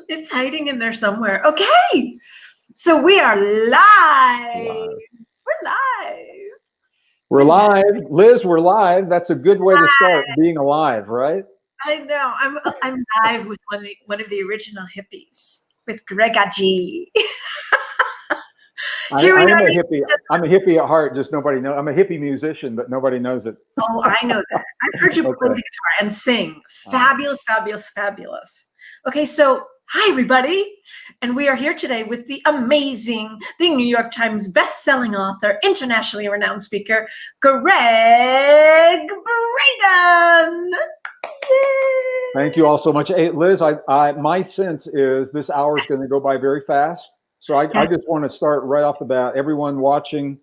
It's hiding in there somewhere. Okay. So we are live. We're live. We're live. Liz, we're live. That's a good way to start being alive, right? I know. I'm live with one of the original hippies, with Gregg Braden. I am a hippie. I'm a hippie at heart. Just nobody knows. I'm a hippie musician, but nobody knows it. Oh, I know that. I've heard you play the guitar and sing. Fabulous, fabulous, fabulous. Okay, so hi, everybody. And we are here today with the amazing, the New York Times best-selling author, internationally renowned speaker, Gregg Braden. Yay! Thank you all so much. Hey, Liz, my sense is this hour is going to go by very fast. So I just want to start right off the bat. Everyone watching,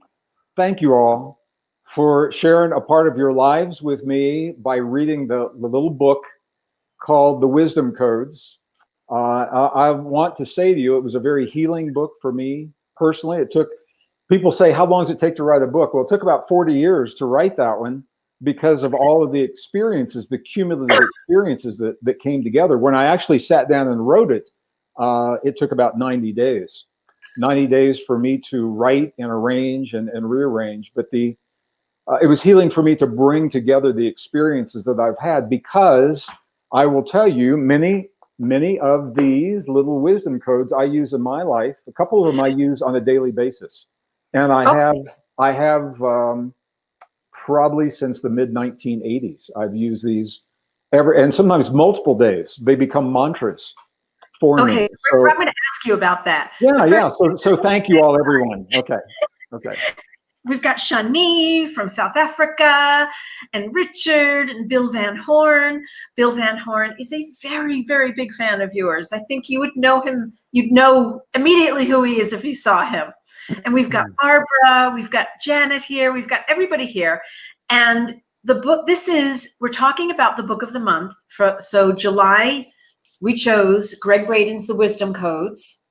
thank you all for sharing a part of your lives with me by reading the little book called The Wisdom Codes. I want to say to you, it was a very healing book for me personally. People say, how long does it take to write a book? Well, it took about 40 years to write that one because of all of the experiences, the cumulative experiences that came together. When I actually sat down and wrote it, it took about 90 days. 90 days for me to write and arrange and rearrange. But it was healing for me to bring together the experiences that I've had, because I will tell you, many of these little wisdom codes I use in my life. A couple of them I use on a daily basis. And I have probably since the mid 1980s, I've used these and sometimes multiple days. They become mantras for me. Okay, so I'm going to ask you about that. Yeah. So thank you all, everyone. Okay. We've got Shani from South Africa, and Richard and Bill Van Horn. Bill Van Horn is a very, very big fan of yours. I think you would know him. You'd know immediately who he is if you saw him. And we've got Barbara, we've got Janet here, we've got everybody here. And the book, we're talking about the book of the month. So July, we chose Gregg Braden's The Wisdom Codes.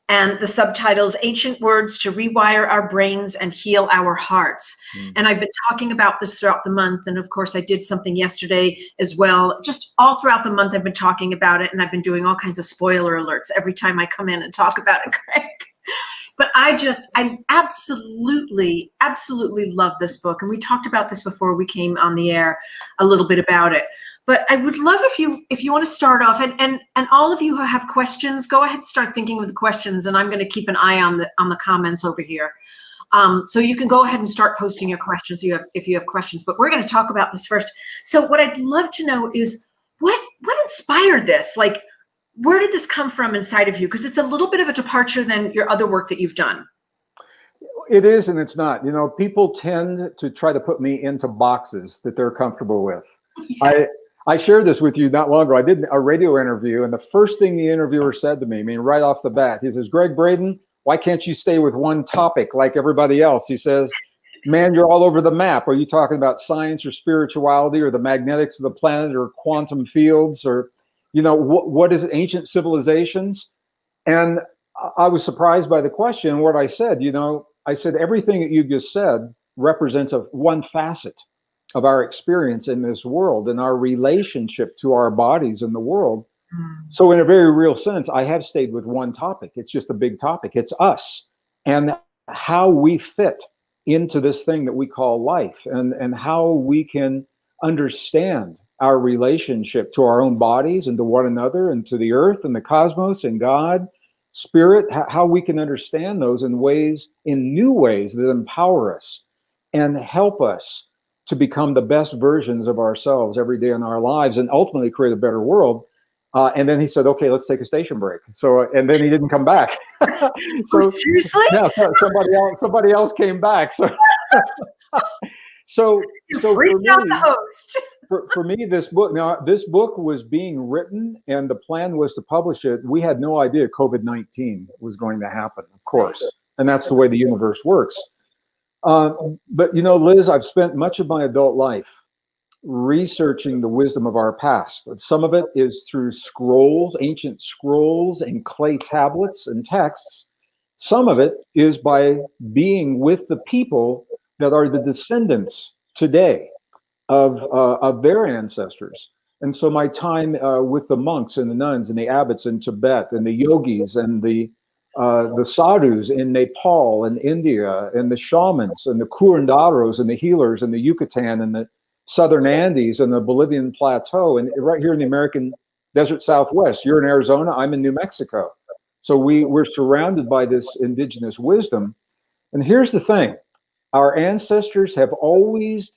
And the subtitle is Ancient Words to Rewire Our Brains and Heal Our Hearts. And I've been talking about this throughout the month. And of course, I did something yesterday as well. Just all throughout the month, I've been talking about it. And I've been doing all kinds of spoiler alerts every time I come in and talk about it, Gregg. But I absolutely, absolutely love this book. And we talked about this before we came on the air, a little bit about it. But I would love if you want to start off, and all of you who have questions, go ahead and start thinking of the questions, and I'm going to keep an eye on the comments over here. So you can go ahead and start posting your questions if you have questions. But we're going to talk about this first. So what I'd love to know is what inspired this? Like, where did this come from inside of you? Because it's a little bit of a departure than your other work that you've done. It is, and it's not. You know, people tend to try to put me into boxes that they're comfortable with. Yeah. I shared this with you not long ago. I did a radio interview, and the first thing the interviewer said to me, right off the bat, he says, Gregg Braden, why can't you stay with one topic like everybody else? He says, man, you're all over the map. Are you talking about science or spirituality or the magnetics of the planet or quantum fields or, you know, what is it, ancient civilizations? And I was surprised by the question. What I said, I said, everything that you just said represents one facet of our experience in this world and our relationship to our bodies in the world. So in a very real sense, I have stayed with one topic. It's just a big topic. It's us and how we fit into this thing that we call life, and how we can understand our relationship to our own bodies and to one another and to the earth and the cosmos and God, spirit, how we can understand those in new ways that empower us and help us to become the best versions of ourselves every day in our lives and ultimately create a better world. And then he said, okay, let's take a station break. So, and then he didn't come back. So seriously? Yeah, somebody else came back. So for me, this book was being written, and the plan was to publish it. We had no idea COVID-19 was going to happen, of course. And that's the way the universe works. But Liz, I've spent much of my adult life researching the wisdom of our past. Some of it is through scrolls, ancient scrolls and clay tablets and texts. Some of it is by being with the people that are the descendants today of their ancestors. And so my time with the monks and the nuns and the abbots in Tibet and the yogis and the sadhus in Nepal and India and the shamans and the curanderos and the healers and the Yucatan and the Southern Andes and the Bolivian plateau and right here in the American desert Southwest. You're in Arizona, I'm in New Mexico. So we're surrounded by this indigenous wisdom. And here's the thing, our ancestors have always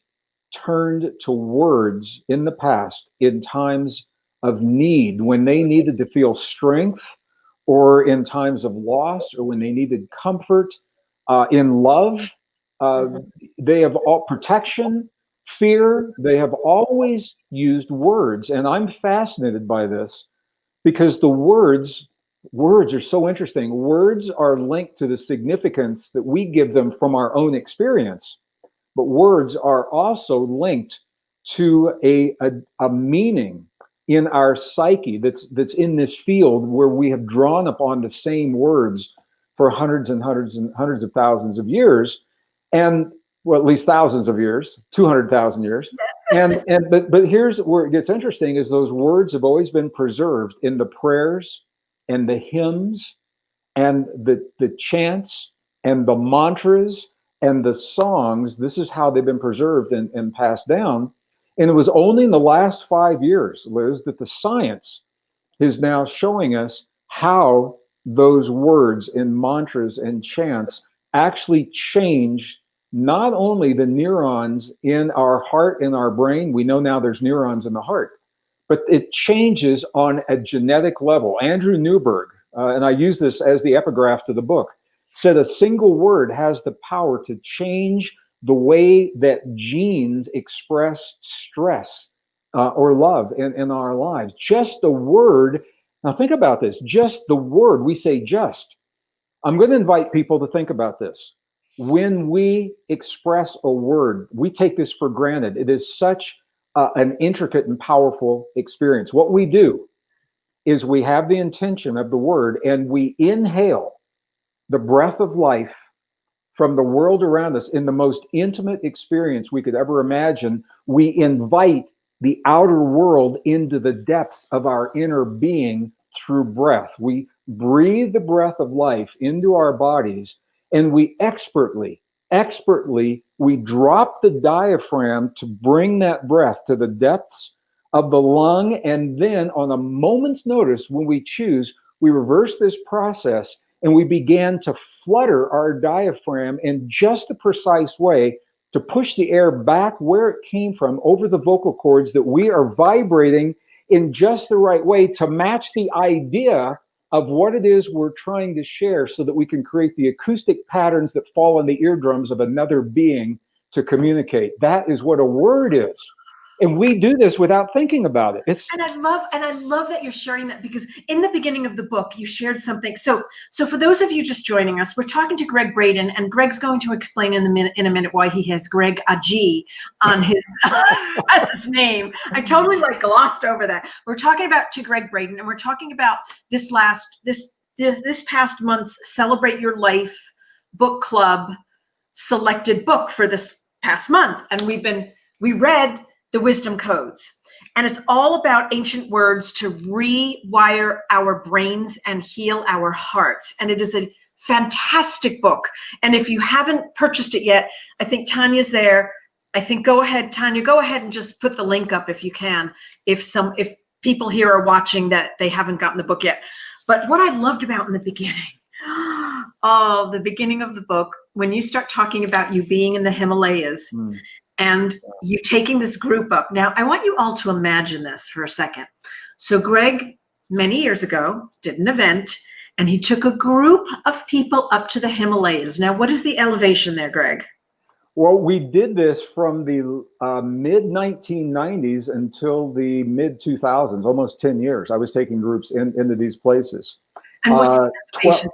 turned to words in the past in times of need, when they needed to feel strength, or in times of loss, or when they needed comfort, in love. They have all protection, fear. They have always used words. And I'm fascinated by this because the words are so interesting. Words are linked to the significance that we give them from our own experience, but words are also linked to a meaning in our psyche that's in this field where we have drawn upon the same words for hundreds and hundreds and hundreds of thousands of years, and well, at least thousands of years, 200,000 years. But here's where it gets interesting: is those words have always been preserved in the prayers and the hymns and the chants and the mantras and the songs. This is how they've been preserved and passed down. And it was only in the last 5 years, Liz, that the science is now showing us how those words and mantras and chants actually change not only the neurons in our heart and our brain. We know now there's neurons in the heart, but it changes on a genetic level. Andrew Newberg, and I use this as the epigraph to the book, said a single word has the power to change the way that genes express stress or love in our lives. Just the word. Now think about this, just the word, we say just. I'm going to invite people to think about this. When we express a word, we take this for granted. It is such an intricate and powerful experience. What we do is we have the intention of the word and we inhale the breath of life from the world around us in the most intimate experience we could ever imagine. We invite the outer world into the depths of our inner being through breath. We breathe the breath of life into our bodies, and we expertly, we drop the diaphragm to bring that breath to the depths of the lung. And then on a moment's notice, when we choose, we reverse this process and we began to flutter our diaphragm in just the precise way to push the air back where it came from over the vocal cords, that we are vibrating in just the right way to match the idea of what it is we're trying to share, so that we can create the acoustic patterns that fall on the eardrums of another being to communicate. That is what a word is. And we do this without thinking about it. And I love that you're sharing that, because in the beginning of the book, you shared something. So for those of you just joining us, we're talking to Gregg Braden, and Gregg's going to explain in a minute why he has Gregg Aji on his as his name. I totally glossed over that. We're talking to Gregg Braden, and we're talking about this past month's Celebrate Your Life book club selected book for this past month, and we read the wisdom codes, and it's all about ancient words to rewire our brains and heal our hearts. And it is a fantastic book. And if you haven't purchased it yet, I think Tanya's there. I think Tanya, go ahead and just put the link up if you can, if people here are watching that they haven't gotten the book yet. But what I loved about in the beginning, the beginning of the book, when you start talking about you being in the Himalayas, and you taking this group up. Now, I want you all to imagine this for a second. So Gregg, many years ago, did an event, and he took a group of people up to the Himalayas. Now, what is the elevation there, Gregg? Well, we did this from the mid-1990s until the mid-2000s, almost 10 years. I was taking groups into these places. And what's the elevation?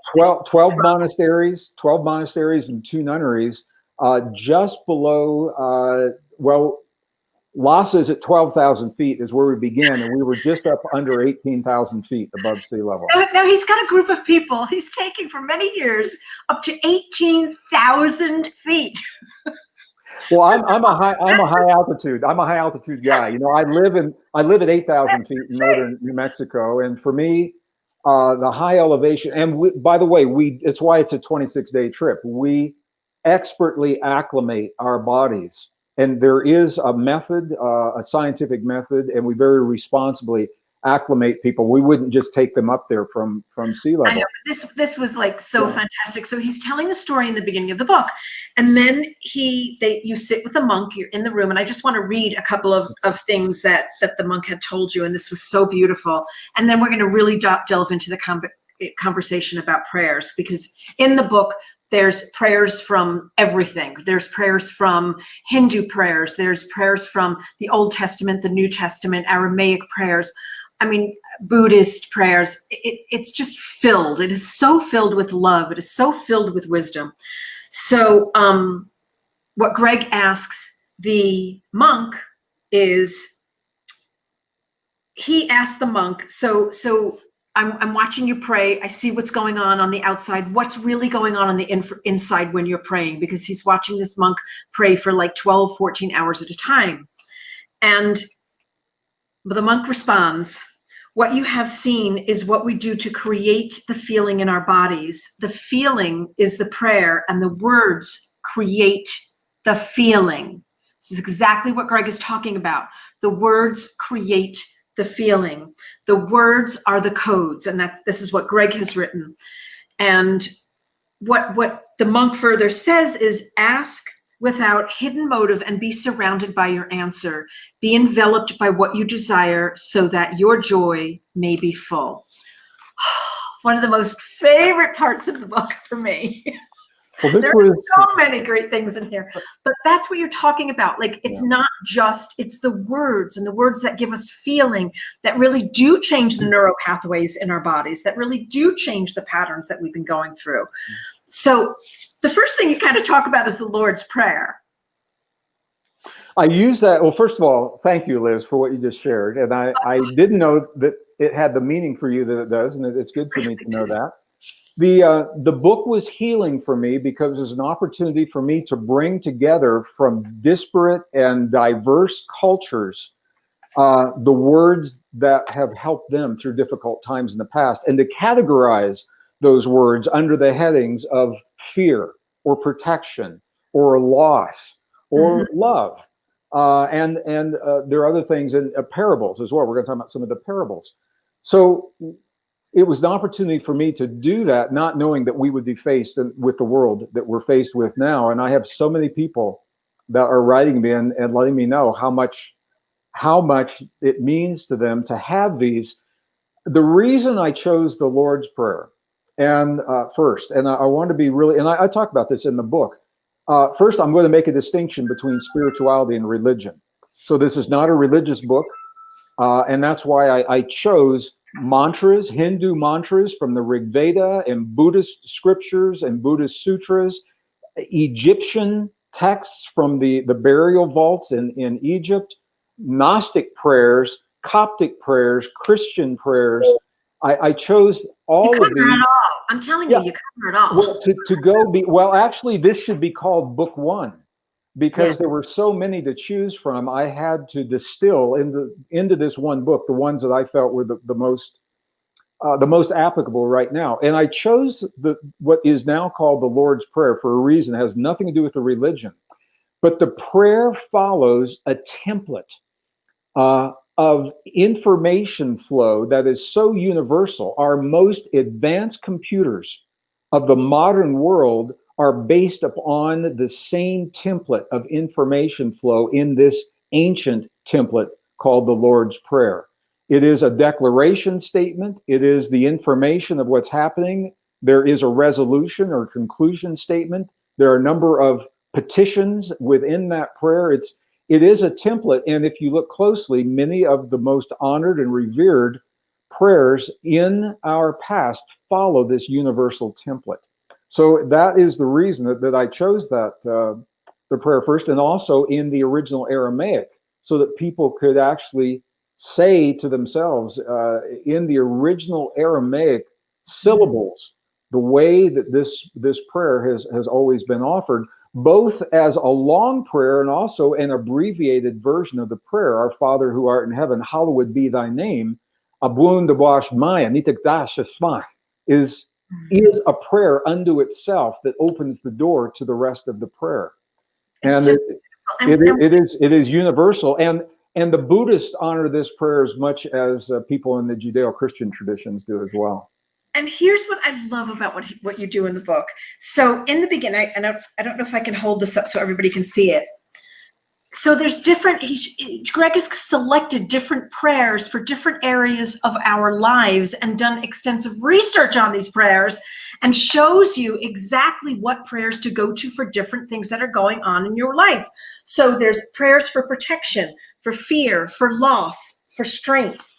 12 monasteries, 12 monasteries and 2 nunneries. Just below, Lhasa is at 12,000 feet is where we began, and we were just up under 18,000 feet above sea level. Now he's got a group of people he's taking for many years up to 18,000 feet. Well, I'm a high altitude. I'm a high altitude guy. You know, I live at 8,000 feet in That's right. northern New Mexico, and for me, the high elevation. And by the way, it's why it's a 26-day trip. We expertly acclimate our bodies, and there is a method, a scientific method, and we very responsibly acclimate people. We wouldn't just take them up there from sea I know, level. but this was like so Yeah. fantastic. So he's telling the story in the beginning of the book, and then you sit with the monk. You're in the room, and I just want to read a couple of things that the monk had told you, and this was so beautiful. And then we're going to really delve into the conversation about prayers, because in the book there's prayers from everything. There's prayers from Hindu prayers. There's prayers from the Old Testament, the New Testament, Aramaic prayers. I mean, Buddhist prayers. It's just filled. It is so filled with love. It is so filled with wisdom. So what Gregg asks the monk is, he asks the monk, so I'm watching you pray. I see what's going on the outside. What's really going on the inside when you're praying? Because he's watching this monk pray for like 12, 14 hours at a time. And the monk responds, what you have seen is what we do to create the feeling in our bodies. The feeling is the prayer, and the words create the feeling. This is exactly what Gregg is talking about. The words create the feeling. The words are the codes, and this is what Gregg has written. And what the monk further says is, ask without hidden motive and be surrounded by your answer. Be enveloped by what you desire so that your joy may be full. One of the most favorite parts of the book for me. Well, There's so many great things in here, but that's what you're talking about. Like, it's not just, it's the words, and the words that give us feeling, that really do change the neural pathways in our bodies, that really do change the patterns that we've been going through. So the first thing you kind of talk about is the Lord's Prayer. I use that. Well, first of all, thank you, Liz, for what you just shared. And I didn't know that it had the meaning for you that it does, and it's good for me to know that. The book was healing for me because it was an opportunity for me to bring together from disparate and diverse cultures the words that have helped them through difficult times in the past, and to categorize those words under the headings of fear or protection or loss or love. And there are other things in parables as well. We're going to talk about some of the parables. So it was an opportunity for me to do that, not knowing that we would be faced with the world that we're faced with now. And I have so many people that are writing me and letting me know how much it means to them to have these. The reason I chose the Lord's Prayer, and first, and I want to be really, and I talk about this in the book. First, I'm going to make a distinction between spirituality and religion. So this is not a religious book, and that's why I chose mantras, Hindu mantras from the Rig Veda, and Buddhist scriptures and Buddhist sutras, Egyptian texts from the burial vaults in Egypt, Gnostic prayers, Coptic prayers, Christian prayers. I chose all of these. It all. I'm telling you, you cover it all. Well, to go well, actually, this should be called book one, because there were so many to choose from. I had to distill into this one book the ones that I felt were the most applicable right now. And I chose what is now called the Lord's Prayer for a reason. It has nothing to do with the religion, but the prayer follows a template of information flow that is so universal. Our most advanced computers of the modern world are based upon the same template of information flow in this ancient template called the Lord's Prayer. It is a declaration statement. It is the information of what's happening. There is a resolution or conclusion statement. There are a number of petitions within that prayer. It is a template, and if you look closely, many of the most honored and revered prayers in our past follow this universal template. So that is the reason that I chose that the prayer first, and also in the original Aramaic, so that people could actually say to themselves in the original Aramaic syllables the way that this prayer has always been offered. both as a long prayer and also an abbreviated version of the prayer. Our Father who art in heaven, hallowed be thy name. Abundabash Maya, Nitakdashasma is a prayer unto itself that opens the door to the rest of the prayer. It's And just it is universal. And the Buddhists honor this prayer as much as people in the Judeo-Christian traditions do as well. And here's what I love about what you do in the book. So in the beginning, I don't know if I can hold this up so everybody can see it. So there's different, Gregg has selected different prayers for different areas of our lives and done extensive research on these prayers and shows you exactly what prayers to go to for different things that are going on in your life. So there's prayers for protection, for fear, for loss, for strength,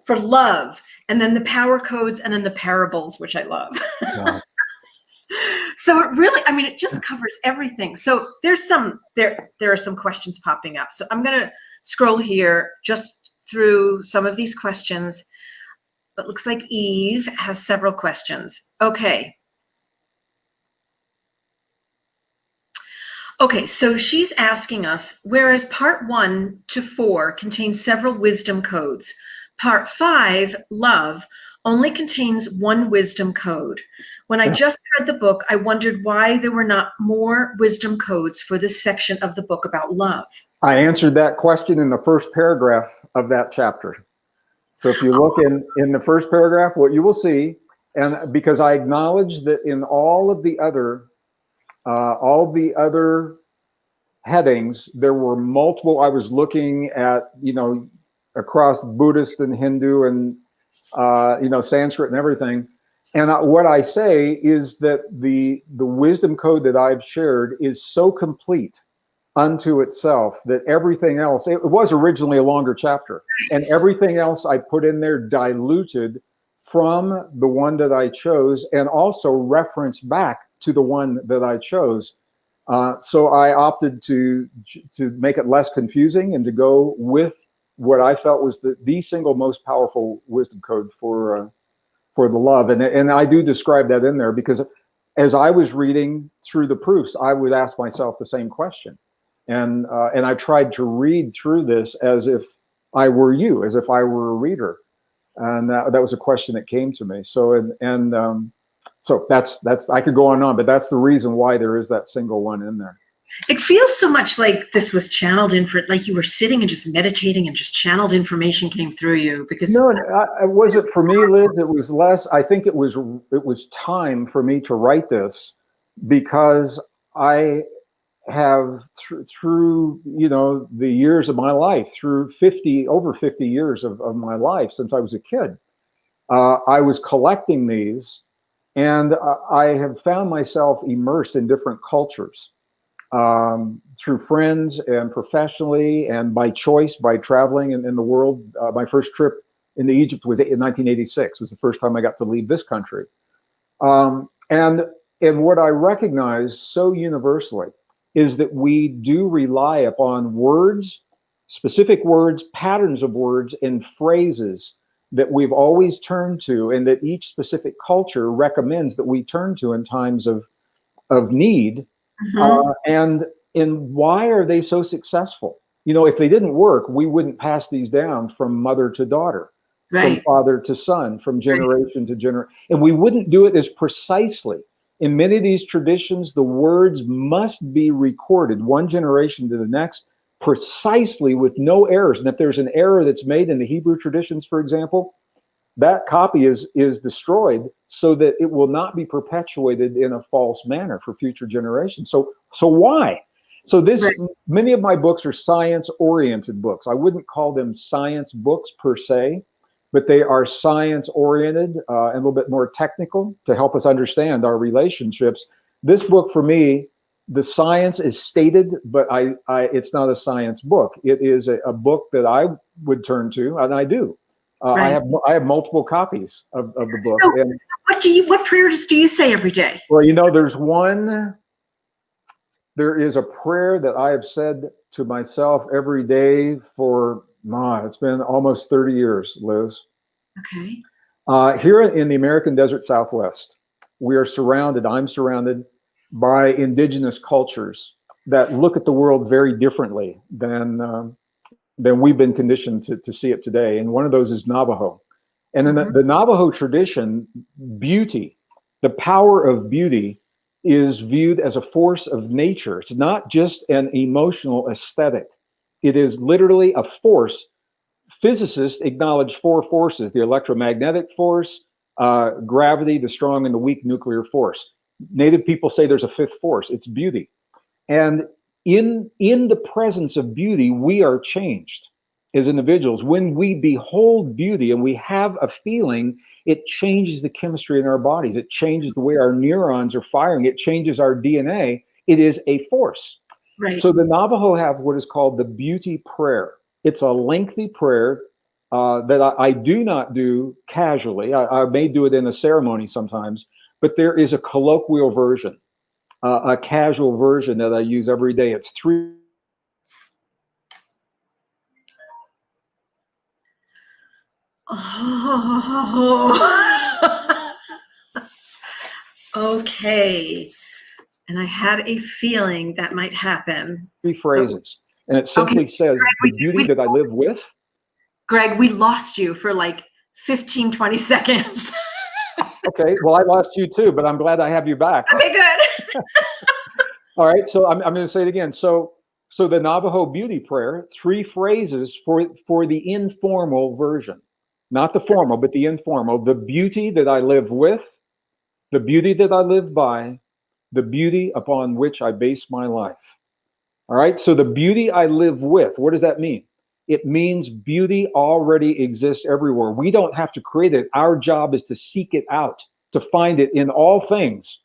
for love, and then the power codes, and then the parables, which I love. Yeah. So it really, I mean, it just covers everything. So there are some questions popping up. So I'm going to scroll here just through some of these questions. It looks like Eve has several questions. Okay. Okay, so she's asking us, whereas part 1 to 4 contains several wisdom codes, part 5, love, only contains one wisdom code. When I just read the book, I wondered why there were not more wisdom codes for this section of the book about love. I answered that question in the first paragraph of that chapter. So if you look in the first paragraph, what you will see, and because I acknowledge that in all the other headings, there were multiple. I was looking at, across Buddhist and Hindu and, Sanskrit and everything. And what I say is that the wisdom code that I've shared is so complete unto itself that everything else, it was originally a longer chapter, and everything else I put in there diluted from the one that I chose and also reference back to the one that I chose. So I opted to make it less confusing and to go with what I felt was the single most powerful wisdom code for the love. And I do describe that in there because as I was reading through the proofs, I would ask myself the same question. And I tried to read through this as if I were you, as if I were a reader. And that was a question that came to me. So, so that's I could go on, but that's the reason why there is that single one in there. It feels so much like this was channeled in for, like you were sitting and just meditating and just channeled information came through you. Because no, it wasn't for me, Liz. It was less. I think it was time for me to write this because I have through the years of my life, through over 50 years of my life since I was a kid, I was collecting these, and I have found myself immersed in different cultures through friends and professionally and by choice, by traveling in the world. My first trip into Egypt was in 1986. Was the first time I got to leave this country, and what I recognize so universally is that we do rely upon words, specific words, patterns of words, and phrases that we've always turned to, and that each specific culture recommends that we turn to in times of need. And why are they so successful? If they didn't work, we wouldn't pass these down from mother to daughter, right, from father to son, from generation to generation, and we wouldn't do it as precisely. In many of these traditions, the words must be recorded one generation to the next precisely with no errors. And if there's an error that's made in the Hebrew traditions, for example, that copy is destroyed so that it will not be perpetuated in a false manner for future generations. So why? So many of my books are science-oriented books. I wouldn't call them science books per se, but they are science-oriented and a little bit more technical to help us understand our relationships. This book, for me, the science is stated, but it's not a science book. It is a book that I would turn to, and I do. I have multiple copies of the book. So, what prayers do you say every day? Well, there is a prayer that I have said to myself every day for, it's been almost 30 years, Liz. Okay. Here in the American desert Southwest, I'm surrounded by indigenous cultures that look at the world very differently than we've been conditioned to see it today. And one of those is Navajo. And in the Navajo tradition, beauty, the power of beauty, is viewed as a force of nature. It's not just an emotional aesthetic. It is literally a force. Physicists acknowledge four forces: the electromagnetic force, gravity, the strong and the weak nuclear force. Native people say there's a fifth force. It's beauty. And in the presence of beauty, we are changed as individuals. When we behold beauty and we have a feeling, it changes the chemistry in our bodies. It changes the way our neurons are firing. It changes our DNA. It is a force. Right. So the Navajo have what is called the beauty prayer. It's a lengthy prayer that I do not do casually. I may do it in a ceremony sometimes, but there is a colloquial version, a casual version that I use every day. It's 3. Oh. Okay. And I had a feeling that might happen. 3 phrases. And it simply says, the beauty that I live with. Greg, we lost you for like 15, 20 seconds. Okay, well, I lost you too, but I'm glad I have you back. Okay, good. All right, so I'm going to say it again. So the Navajo beauty prayer, 3 phrases for the informal version, not the formal, but the informal. The beauty that I live with, the beauty that I live by, the beauty upon which I base my life. All right, so the beauty I live with, what does that mean? It means beauty already exists everywhere. We don't have to create it. Our job is to seek it out, to find it in all things.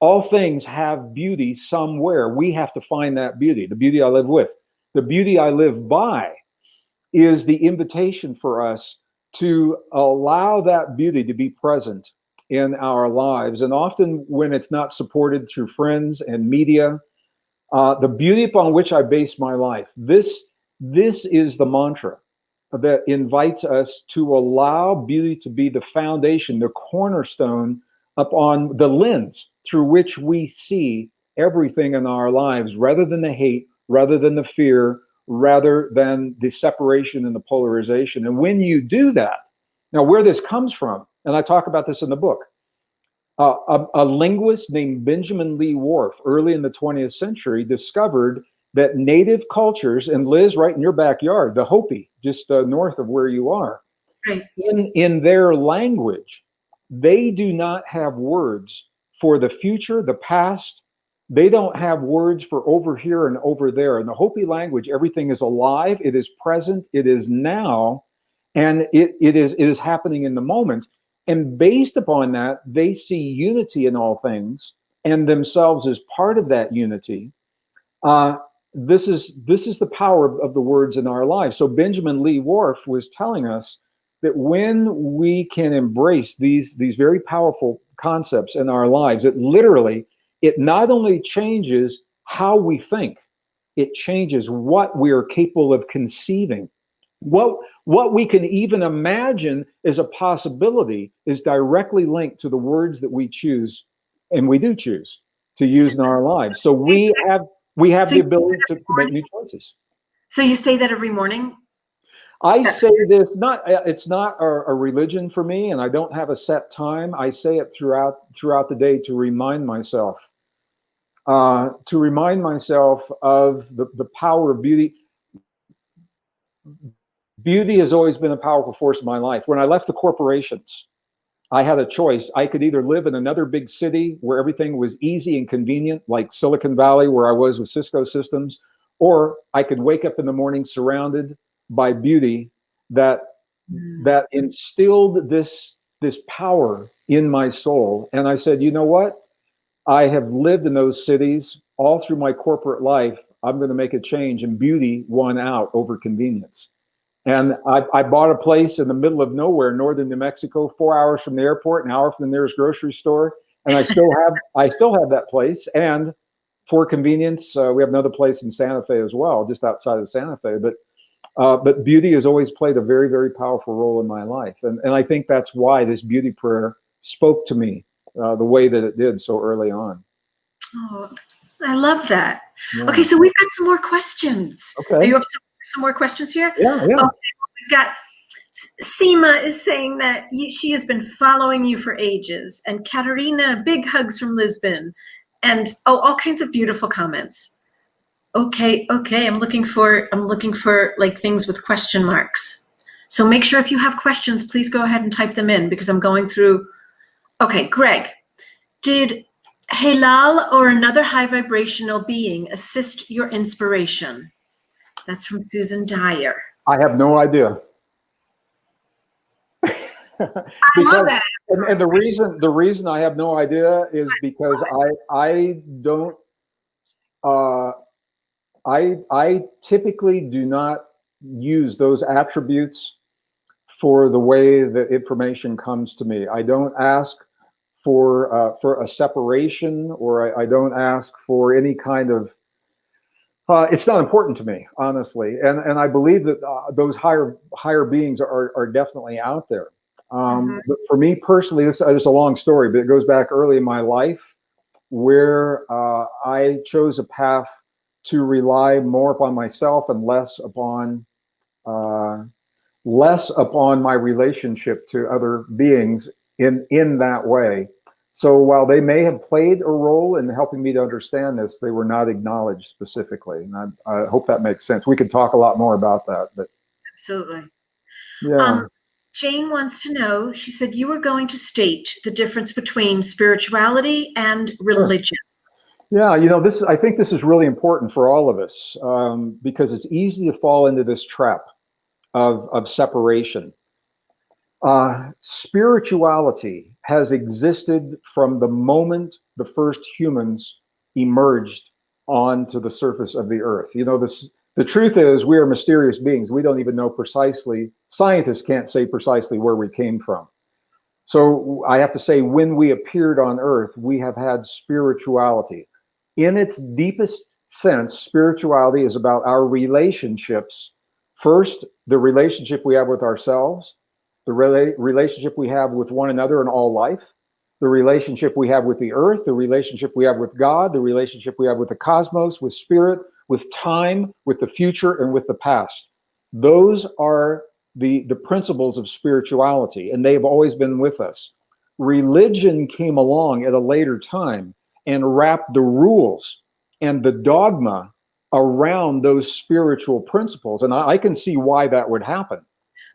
All things have beauty somewhere. We have to find that beauty, the beauty I live with. The beauty I live by is the invitation for us to allow that beauty to be present in our lives. And often when it's not supported through friends and media, the beauty upon which I base my life, this is the mantra that invites us to allow beauty to be the foundation, the cornerstone upon the lens through which we see everything in our lives, rather than the hate, rather than the fear, rather than the separation and the polarization. And when you do that, now where this comes from, and I talk about this in the book, a linguist named Benjamin Lee Whorf, early in the 20th century, discovered that native cultures, and Liz, right in your backyard, the Hopi, just north of where you are, Right. in their language, they do not have words for the future, the past. They don't have words for over here and over there. In the Hopi language, everything is alive, it is present, it is now, and it is happening in the moment. And based upon that, they see unity in all things and themselves as part of that unity. This is the power of the words in our lives. So Benjamin Lee Whorf was telling us that when we can embrace these very powerful concepts in our lives, it not only changes how we think, it changes what we are capable of conceiving. What we can even imagine as a possibility is directly linked to the words that we choose, and we do choose to use in our lives. So we have the ability to make new choices. So you say that every morning? I say this, it's not a religion for me, and I don't have a set time. I say it throughout the day to remind myself of the power of beauty. Beauty has always been a powerful force in my life. When I left the corporations, I had a choice. I could either live in another big city where everything was easy and convenient, like Silicon Valley, where I was with Cisco Systems, or I could wake up in the morning surrounded by beauty that instilled this power in my soul. And I said, you know what? I have lived in those cities all through my corporate life. I'm going to make a change, and beauty won out over convenience. And I bought a place in the middle of nowhere, northern New Mexico, 4 hours from the airport, an hour from the nearest grocery store. And I still have that place. And for convenience, we have another place in Santa Fe as well, just outside of Santa Fe. But beauty has always played a very, very powerful role in my life. And I think that's why this beauty prayer spoke to me the way that it did so early on. Oh, I love that. Yeah. Okay, so we've got some more questions. Okay. Are you up for some more questions here? Yeah, yeah. Okay, we've got Seema is saying that she has been following you for ages, and Katerina, big hugs from Lisbon, and all kinds of beautiful comments. Okay, I'm looking for like things with question marks. So make sure if you have questions, please go ahead and type them in because I'm going through. Okay, Greg, did Halal or another high vibrational being assist your inspiration? That's from Susan Dyer. I have no idea. I love that. And the reason I have no idea is because I don't I typically do not use those attributes for the way that information comes to me. I don't ask for a separation, or I don't ask for any kind of. It's not important to me, honestly, and I believe that those higher beings are definitely out there. But for me personally, this is a long story, but it goes back early in my life where I chose a path to rely more upon myself and less upon my relationship to other beings in that way. So while they may have played a role in helping me to understand this, they were not acknowledged specifically. And I hope that makes sense. We could talk a lot more about that, but absolutely. Yeah. Jane wants to know, she said you were going to state the difference between spirituality and religion. Sure. Yeah, I think this is really important for all of us, because it's easy to fall into this trap of separation. Spirituality has existed from the moment the first humans emerged onto the surface of the earth. The truth is, we are mysterious beings. We don't even know precisely, scientists can't say precisely where we came from. So I have to say, when we appeared on earth, we have had spirituality. In its deepest sense, spirituality is about our relationships. First, the relationship we have with ourselves, the relationship we have with one another in all life, the relationship we have with the earth, the relationship we have with God, the relationship we have with the cosmos, with spirit, with time, with the future, and with the past. Those are the principles of spirituality, and they've always been with us. Religion came along at a later time and wrapped the rules and the dogma around those spiritual principles. And I can see why that would happen.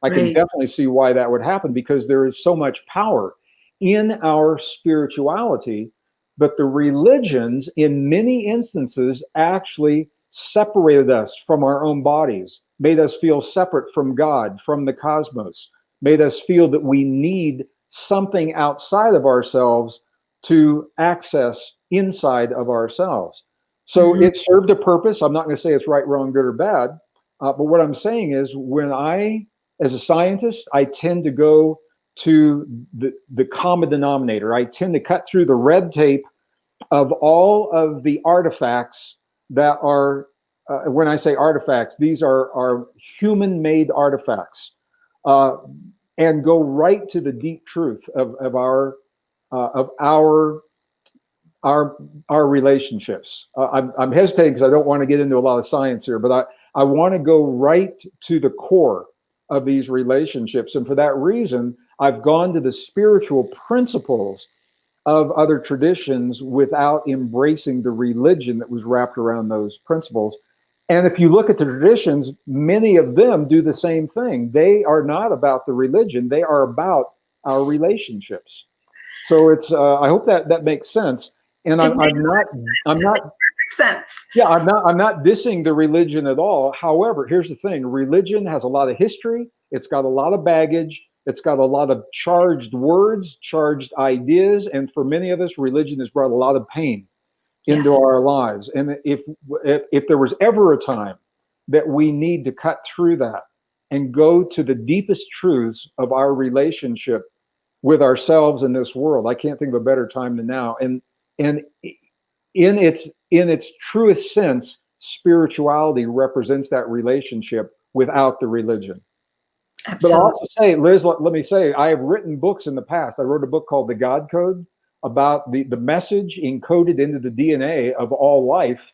I can definitely see why that would happen, because there is so much power in our spirituality, but the religions in many instances actually separated us from our own bodies, made us feel separate from God, from the cosmos, made us feel that we need something outside of ourselves to access inside of ourselves. So it served a purpose. I'm not going to say it's right, wrong, good, or bad. But what I'm saying is, as a scientist, I tend to go to the common denominator. I tend to cut through the red tape of all of the artifacts that are, when I say artifacts, these are human-made artifacts, and go right to the deep truth of our relationships. I'm hesitating because I don't want to get into a lot of science here, but I want to go right to the core of these relationships. And for that reason, I've gone to the spiritual principles of other traditions without embracing the religion that was wrapped around those principles. And if you look at the traditions, many of them do the same thing. They are not about the religion, they are about our relationships. So I hope that makes sense. And I'm not sense. Yeah, I'm not dissing the religion at all. However, here's the thing: religion has a lot of history. It's got a lot of baggage. It's got a lot of charged words, charged ideas, and for many of us, religion has brought a lot of pain into our lives. And if there was ever a time that we need to cut through that and go to the deepest truths of our relationship with ourselves in this world, I can't think of a better time than now. And in its truest sense, spirituality represents that relationship without the religion. Absolutely. But I'll also say, Liz, let me say, I have written books in the past. I wrote a book called The God Code about the message encoded into the DNA of all life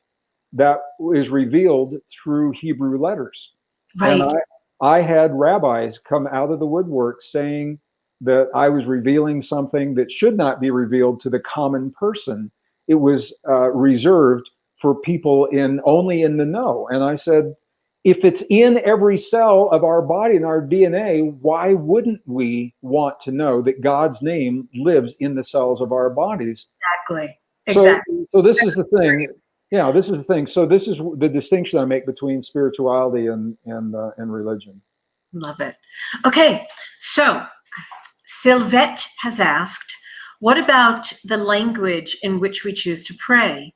that is revealed through Hebrew letters. And Right. I had rabbis come out of the woodwork saying that I was revealing something that should not be revealed to the common person. It was reserved for people only in the know. And I said, if it's in every cell of our body and our DNA, why wouldn't we want to know that God's name lives in the cells of our bodies? Exactly. So, Exactly. so this is the thing. Yeah, this is the thing. So this is the distinction I make between spirituality and religion. Love it. Okay, so Sylvette has asked, what about the language in which we choose to pray?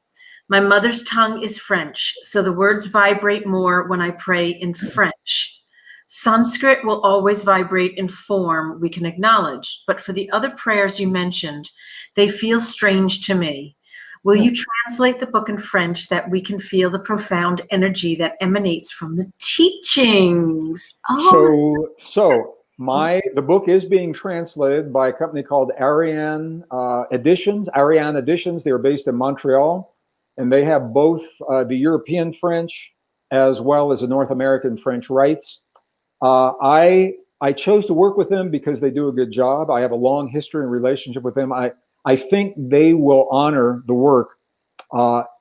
My mother's tongue is French, so the words vibrate more when I pray in French. Sanskrit will always vibrate in form we can acknowledge, but for the other prayers you mentioned, they feel strange to me. Will you translate the book in French that we can feel the profound energy that emanates from the teachings? Oh, So the book is being translated by a company called Ariane Editions. Ariane Editions. They are based in Montreal, and they have both the European French as well as the North American French rights. I chose to work with them because they do a good job. I have a long history and relationship with them. I think they will honor the work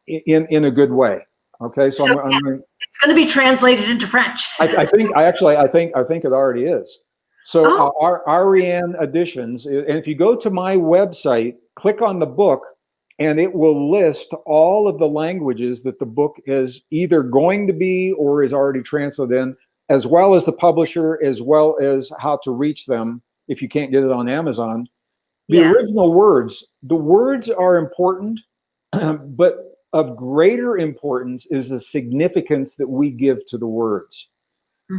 in a good way. Okay, so yes, it's going to be translated into French. I think it already is. So our Ariane Editions, and if you go to my website, click on the book, and it will list all of the languages that the book is either going to be or is already translated in, as well as the publisher, as well as how to reach them if you can't get it on Amazon. The original words, the words are important, but of greater importance is the significance that we give to the words.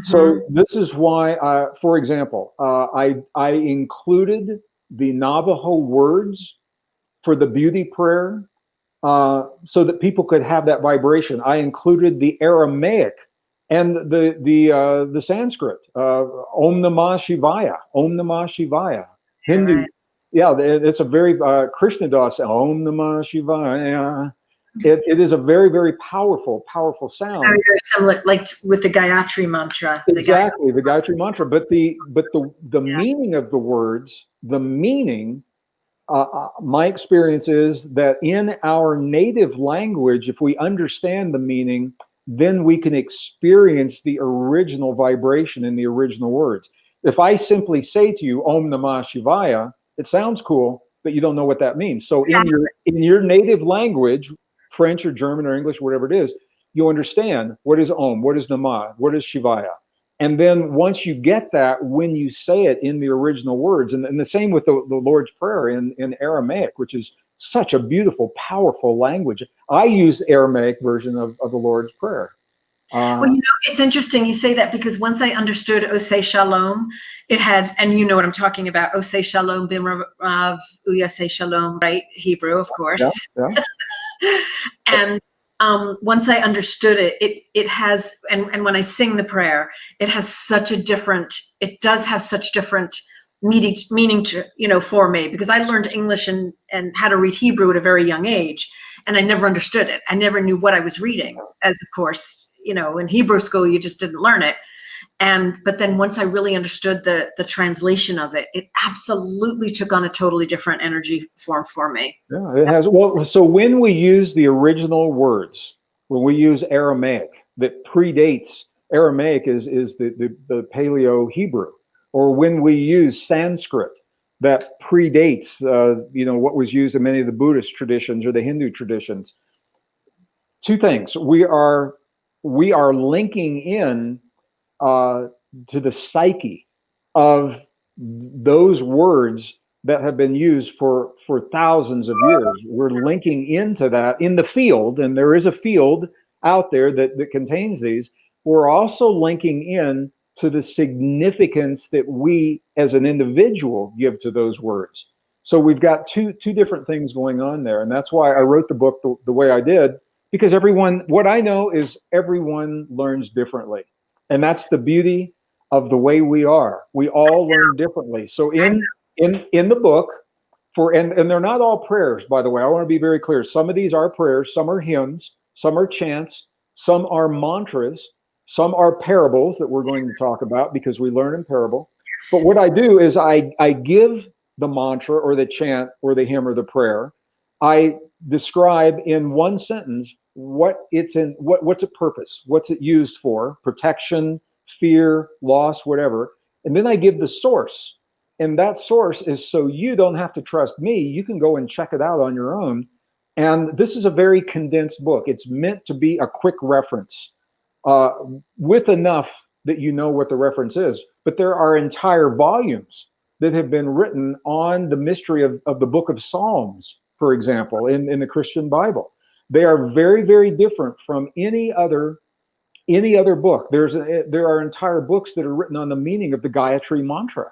So this is why, for example, I included the Navajo words for the beauty prayer so that people could have that vibration. I included the Aramaic and the Sanskrit, Om Namah Shivaya, Om Namah Shivaya. Hindu, yeah, it's a very Krishna Das, Om Namah Shivaya. It is a very, very powerful sound. Very, very similar, like with the Gayatri mantra. Exactly, the Gayatri mantra. But the meaning of the words, the meaning. My experience is that in our native language, if we understand the meaning, then we can experience the original vibration in the original words. If I simply say to you, Om Namah Shivaya, it sounds cool, but you don't know what that means. So in your native language, French or German or English, whatever it is, you understand what is Om, what is Namah, what is Shivaya. And then once you get that, when you say it in the original words, and the same with the Lord's Prayer in Aramaic, which is such a beautiful, powerful language. I use Aramaic version of the Lord's Prayer. Well, it's interesting you say that, because once I understood Oseh Shalom, it had, and you know what I'm talking about, Oseh Shalom, Bimrav, Uyaseh Shalom, right? Hebrew, of course. Yeah. And once I understood it, it has, and when I sing the prayer, it has such a different, it does have such different meaning to, for me, because I learned English and how to read Hebrew at a very young age, and I never understood it. I never knew what I was reading, as of course, in Hebrew school, you just didn't learn it. But then once I really understood the translation of it, it absolutely took on a totally different energy form for me. Yeah, it has. Well, so when we use the original words, when we use Aramaic that predates Aramaic is the Paleo Hebrew, or when we use Sanskrit that predates what was used in many of the Buddhist traditions or the Hindu traditions. Two things: we are linking in to the psyche of those words that have been used for thousands of years. We're linking into that in the field, and there is a field out there that contains these. We're also linking in to the significance that we as an individual give to those words. So we've got two different things going on there, and that's why I wrote the book the way I did, because what I know is everyone learns differently. And that's the beauty of the way we are. We all learn differently. So in the book, and they're not all prayers, by the way. I want to be very clear. Some of these are prayers, some are hymns, some are chants, some are mantras, some are parables that we're going to talk about because we learn in parable. But what I do is I give the mantra or the chant or the hymn or the prayer. I describe in one sentence what it's in, what's its purpose, what's it used for, protection, fear, loss, whatever. And then I give the source. And that source is so you don't have to trust me. You can go and check it out on your own. And this is a very condensed book. It's meant to be a quick reference with enough that you know what the reference is. But there are entire volumes that have been written on the mystery of the book of Psalms, for example, in the Christian Bible. They are very, very different from any other book. There are entire books that are written on the meaning of the Gayatri mantra.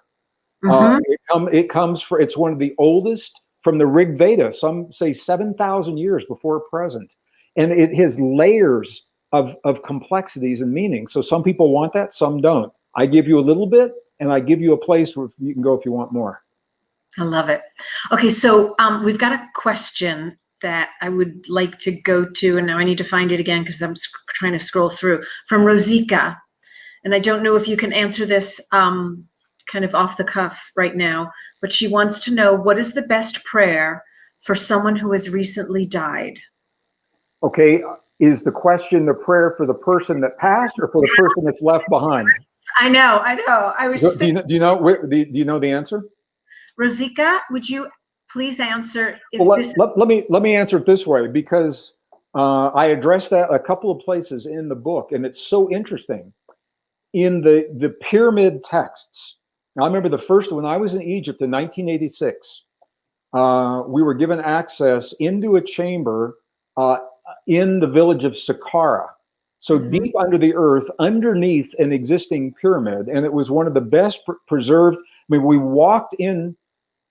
It comes from, it's one of the oldest from the Rig Veda, some say 7,000 years before present. And it has layers of complexities and meaning. So some people want that, some don't. I give you a little bit, and I give you a place where you can go if you want more. I love it. Okay, so we've got a question that I would like to go to, and now I need to find it again because I'm trying to scroll through, from Rosika. And I don't know if you can answer this kind of off the cuff right now, but she wants to know, what is the best prayer for someone who has recently died? Okay, is the question the prayer for the person that passed or for the person that's left behind? I know. I was just thinking. Do you know the answer? Rosika, would you please answer? Let me answer it this way, because I addressed that a couple of places in the book, and it's so interesting. In the pyramid texts, I remember the first, when I was in Egypt in 1986, we were given access into a chamber in the village of Saqqara. So deep under the earth, underneath an existing pyramid, and it was one of the best preserved. I mean, we walked in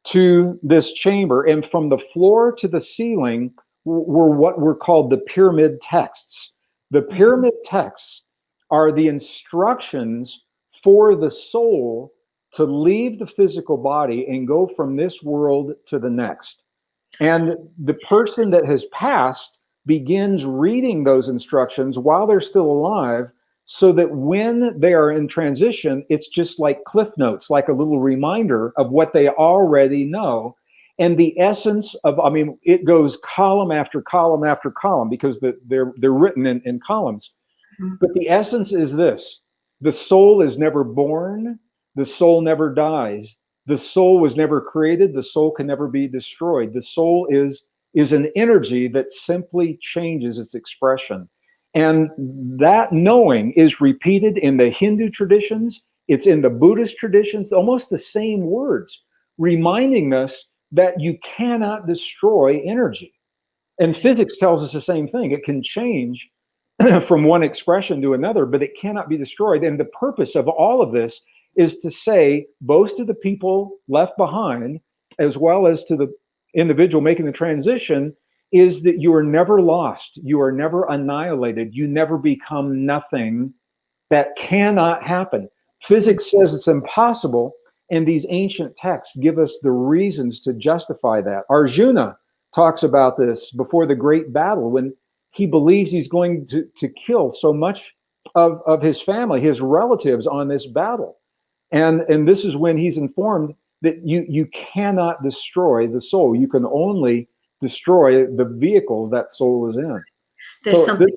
to this chamber, and from the floor to the ceiling were what were called the pyramid texts. The pyramid texts are the instructions for the soul to leave the physical body and go from this world to the next. And the person that has passed begins reading those instructions while they're still alive, so that when they are in transition, it's just like cliff notes, like a little reminder of what they already know. And the essence of, I mean, it goes column after column after column, because they're written in columns. But the essence is this: the soul is never born, the soul never dies, the soul was never created, the soul can never be destroyed. The soul is an energy that simply changes its expression. And that knowing is repeated in the Hindu traditions, it's in the Buddhist traditions, almost the same words, reminding us that you cannot destroy energy. And physics tells us the same thing. It can change from one expression to another, but it cannot be destroyed. And the purpose of all of this is to say, both to the people left behind, as well as to the individual making the transition, is that you are never lost. You are never annihilated. You never become nothing. That cannot happen. Physics says it's impossible, and these ancient texts give us the reasons to justify that. Arjuna talks about this before the great battle, when he believes he's going to kill so much of his family, his relatives, on this battle. And this is when he's informed that you cannot destroy the soul. You can only destroy the vehicle that soul is in. There's so something.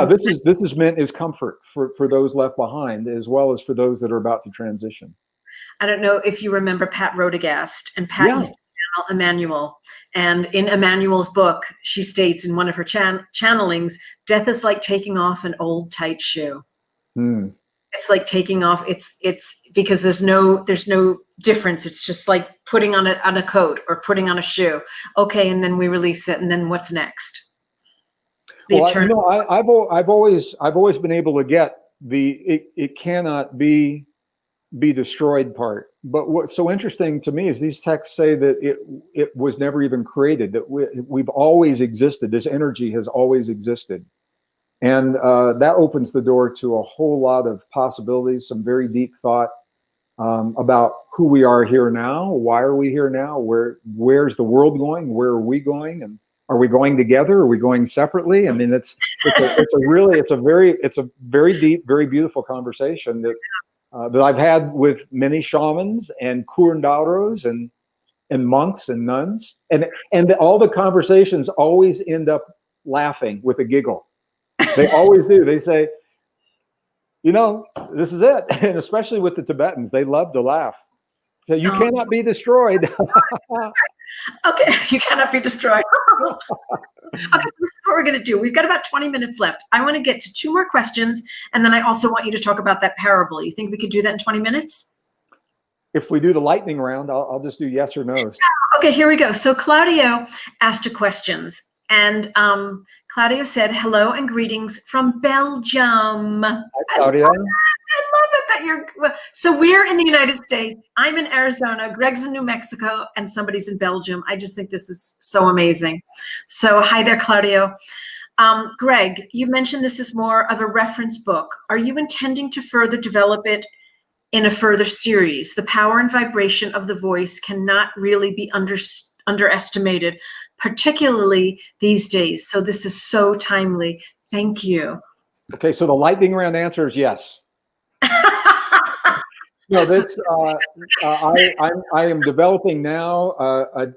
this is meant as comfort for those left behind, as well as for those that are about to transition. I don't know if you remember Pat Rodegast, and Pat used to channel Emmanuel. And in Emmanuel's book, she states in one of her channelings, death is like taking off an old tight shoe. It's like taking off. It's because there's no difference. It's just like putting on a coat or putting on a shoe. Okay, and then we release it, and then what's next? I've always been able to get it cannot be destroyed part. But what's so interesting to me is these texts say that it was never even created, that we've always existed. This energy has always existed. And that opens the door to a whole lot of possibilities, some very deep thought. about who we are here now. Why are we here now? Where's the world going? Where are we going? And are we going together? Are we going separately? I mean, it's a very deep, very beautiful conversation that I've had with many shamans and curanderos and monks and nuns, and all the conversations always end up laughing with a giggle. They always do. They say, this is it. And especially with the Tibetans, they love to laugh. So you cannot be destroyed. Okay, you cannot be destroyed. Okay, so this is what we're going to do. We've got about 20 minutes left. I want to get to 2 more questions, and then I also want you to talk about that parable. You think we could do that in 20 minutes? If we do the lightning round, I'll just do yes or no's. Okay, here we go. So Claudio asked a questions, and Claudio said, hello and greetings from Belgium. Hi, Claudio. I love it that you're, so we're in the United States. I'm in Arizona, Greg's in New Mexico, and somebody's in Belgium. I just think this is so amazing. So hi there, Claudio. Gregg, you mentioned this is more of a reference book. Are you intending to further develop it in a further series? The power and vibration of the voice cannot really be underestimated, particularly these days. So this is so timely. Thank you. Okay, so the lightning round answer is yes. No, that's I am developing now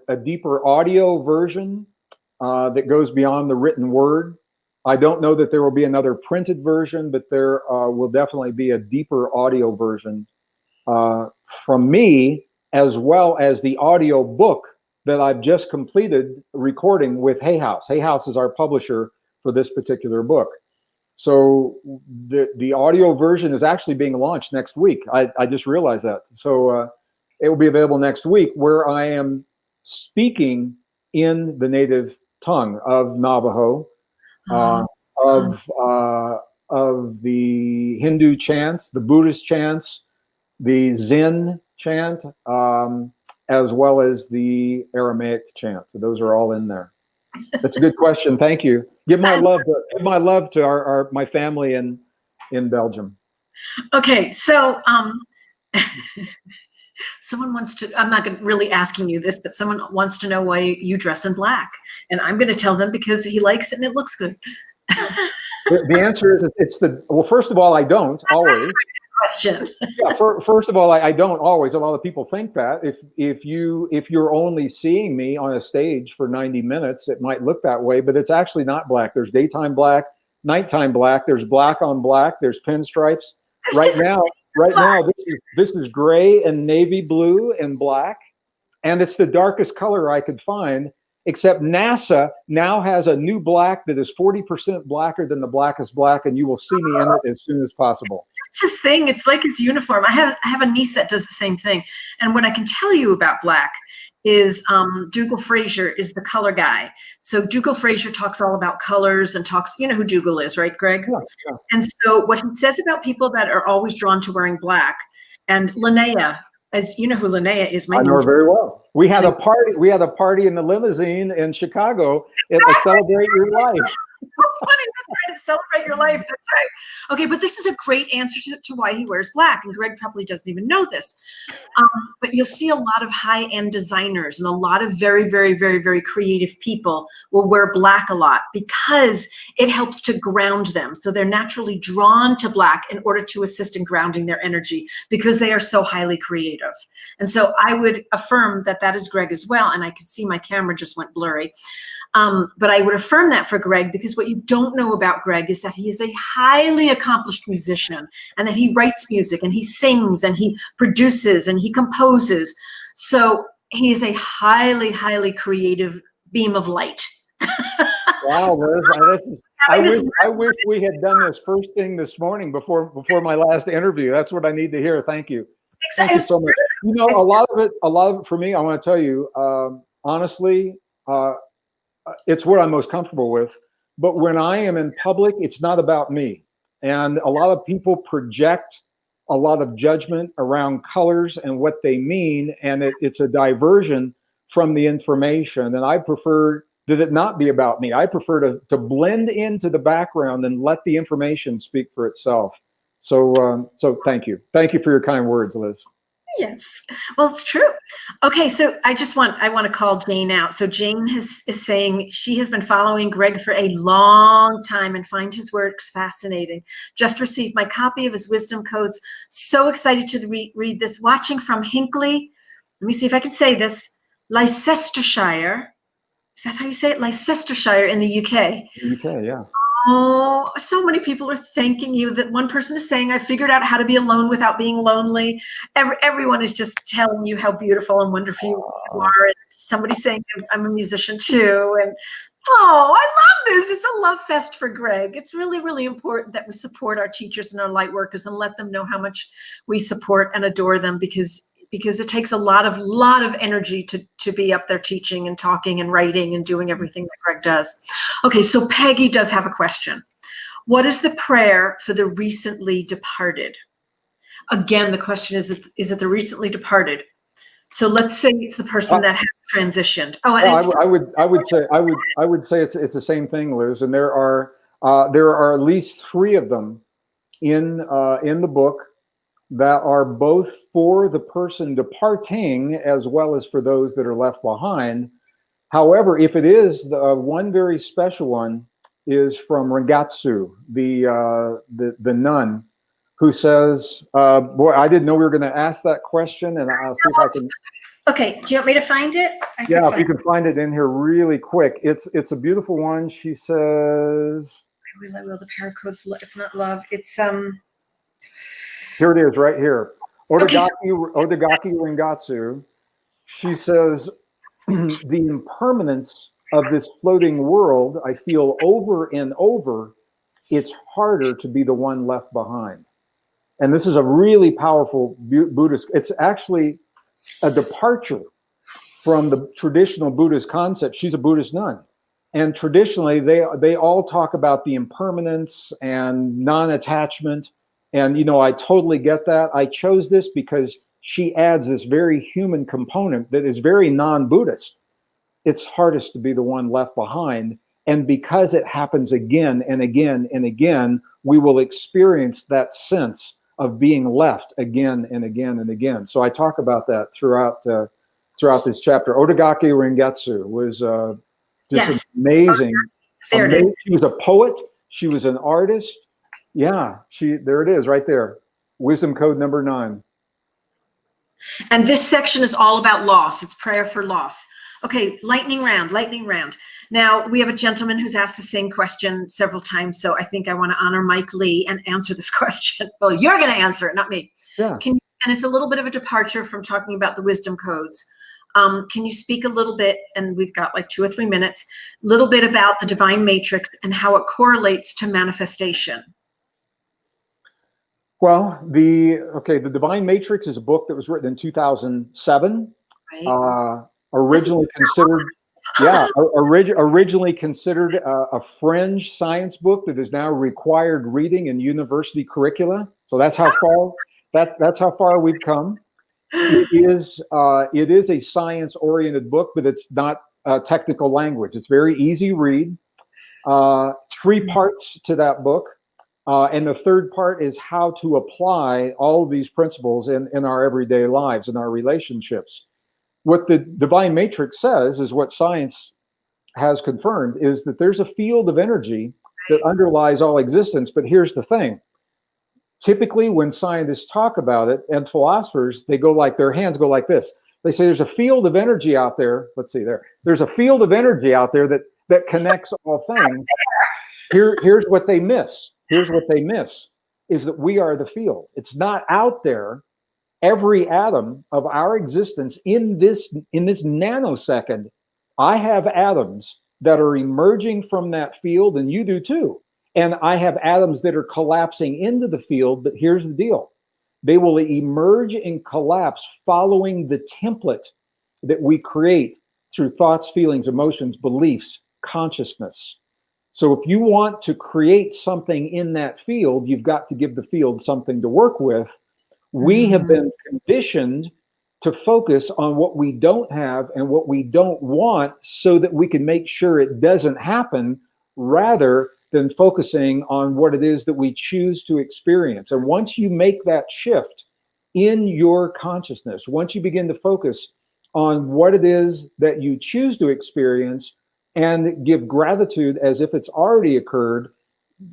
a deeper audio version that goes beyond the written word. I don't know that there will be another printed version, but there will definitely be a deeper audio version from me, as well as the audio book that I've just completed recording with Hay House. Hay House is our publisher for this particular book. So the audio version is actually being launched next week. I just realized that. So it will be available next week, where I am speaking in the native tongue of Navajo, of the Hindu chants, the Buddhist chants, the Zen chant, as well as the Aramaic chant. So those are all in there. That's a good question. Thank you. Give my love to my family in Belgium. Okay, so someone wants to, I'm not really asking you this, but someone wants to know why you dress in black. And I'm going to tell them because he likes it and it looks good. The answer is well, first of all, I don't always. Question. Yeah, first of all, I don't always. A lot of people think that if you're only seeing me on a stage for 90 minutes, it might look that way, but it's actually not black. There's daytime black, nighttime black. There's black on black. There's pinstripes. Right now, this is gray and navy blue and black, and it's the darkest color I could find. Except NASA now has a new black that is 40% blacker than the blackest black, and you will see me in it as soon as possible. It's his thing. It's like his uniform. I have a niece that does the same thing. And what I can tell you about black is Dougal Fraser is the color guy. So Dougal Fraser talks all about colors and talks, you know who Dougal is, right, Gregg? Yeah. And so what he says about people that are always drawn to wearing black, and Linnea, as you know who Linnea is. I know her very well. We had a party in the limousine in Chicago at the Celebrate Your Life. So funny. That's right. Celebrate your life. That's right. Okay, but this is a great answer to why he wears black, and Gregg probably doesn't even know this. But you'll see a lot of high-end designers and a lot of very, very, very, very creative people will wear black a lot because it helps to ground them. So they're naturally drawn to black in order to assist in grounding their energy because they are so highly creative. And so I would affirm that that is Gregg as well. And I could see my camera just went blurry. But I would affirm that for Gregg, because what you don't know about Gregg is that he is a highly accomplished musician, and that he writes music and he sings and he produces and he composes. So he is a highly, highly creative beam of light. Wow, Liz, I wish we had done this first thing this morning before my last interview. That's what I need to hear. Thank you. Exactly. Thank you so much. You know, a lot of it for me, I want to tell you, honestly, it's what I'm most comfortable with. But when I am in public, it's not about me. And a lot of people project a lot of judgment around colors and what they mean. And it's a diversion from the information. And I prefer that it not be about me. I prefer to blend into the background and let the information speak for itself. So thank you. Thank you for your kind words, Liz. Yes. Well, it's true. Okay, so I want to call Jane out. So Jane is saying she has been following Gregg for a long time and find his works fascinating. Just received my copy of his wisdom codes. So excited to read this. Watching from Hinckley. Let me see if I can say this. Leicestershire. Is that how you say it? Leicestershire in the UK. UK, yeah. Oh, so many people are thanking you. That one person is saying, I figured out how to be alone without being lonely. Everyone is just telling you how beautiful and wonderful you are. And somebody's saying, I'm a musician too. And oh, I love this. It's a love fest for Gregg. It's really, really important that we support our teachers and our light workers and let them know how much we support and adore them, because it takes a lot of energy to be up there teaching and talking and writing and doing everything that Gregg does. Okay, so Peggy does have a question. What is the prayer for the recently departed? Again, the question is it the recently departed? So let's say it's the person that has transitioned. Oh, and I would say it's the same thing, Liz. And there are at least 3 of them in the book that are both for the person departing as well as for those that are left behind. However, if it is one very special one is from Rengatsu, the nun, who says, "Boy, I didn't know we were going to ask that question, and I'll see if I can." Okay, do you want me to find it? Yeah, if you can find it in here really quick. It's a beautiful one. She says, I will. The paracodes. It's not love. It's Here it is, right here. Okay, Odagaki Rengatsu. She says, the impermanence of this floating world, I feel over and over, it's harder to be the one left behind. And this is a really powerful Buddhist, it's actually a departure from the traditional Buddhist concept. She's a Buddhist nun. And traditionally, they all talk about the impermanence and non-attachment. And, I totally get that. I chose this because she adds this very human component that is very non-Buddhist. It's hardest to be the one left behind. And because it happens again and again and again, we will experience that sense of being left again and again and again. So I talk about that throughout this chapter. Odagaki Rengetsu was just amazing. There it is. She was a poet. She was an artist. Yeah, there it is right there. Wisdom code number 9. And this section is all about loss. It's prayer for loss. Okay, lightning round. Now, we have a gentleman who's asked the same question several times, so I think I want to honor Mike Lee and answer this question. Well, you're going to answer it, not me. Yeah. And it's a little bit of a departure from talking about the wisdom codes. Can you speak a little bit, and we've got like 2 or 3 minutes, a little bit about the divine matrix and how it correlates to manifestation? Well, the Divine Matrix is a book that was written in 2007. Right. Originally considered a fringe science book that is now required reading in university curricula. So that's how far we've come. It is a science-oriented book, but it's not technical language. It's very easy read. 3 parts to that book. And the 3rd part is how to apply all of these principles in our everyday lives, in our relationships. What the Divine Matrix says is what science has confirmed, is that there's a field of energy that underlies all existence. But here's the thing. Typically, when scientists talk about it and philosophers, their hands go like this. They say there's a field of energy out there. Let's see there. There's a field of energy out there that connects all things. Here's what they miss. Here's what they miss is that we are the field. It's not out there. Every atom of our existence in this nanosecond, I have atoms that are emerging from that field, and you do too. And I have atoms that are collapsing into the field, but here's the deal. They will emerge and collapse following the template that we create through thoughts, feelings, emotions, beliefs, consciousness. So if you want to create something in that field, you've got to give the field something to work with. We have been conditioned to focus on what we don't have and what we don't want so that we can make sure it doesn't happen, rather than focusing on what it is that we choose to experience. And once you make that shift, in your consciousness, once you begin to focus on what it is that you choose to experience and give gratitude as if it's already occurred,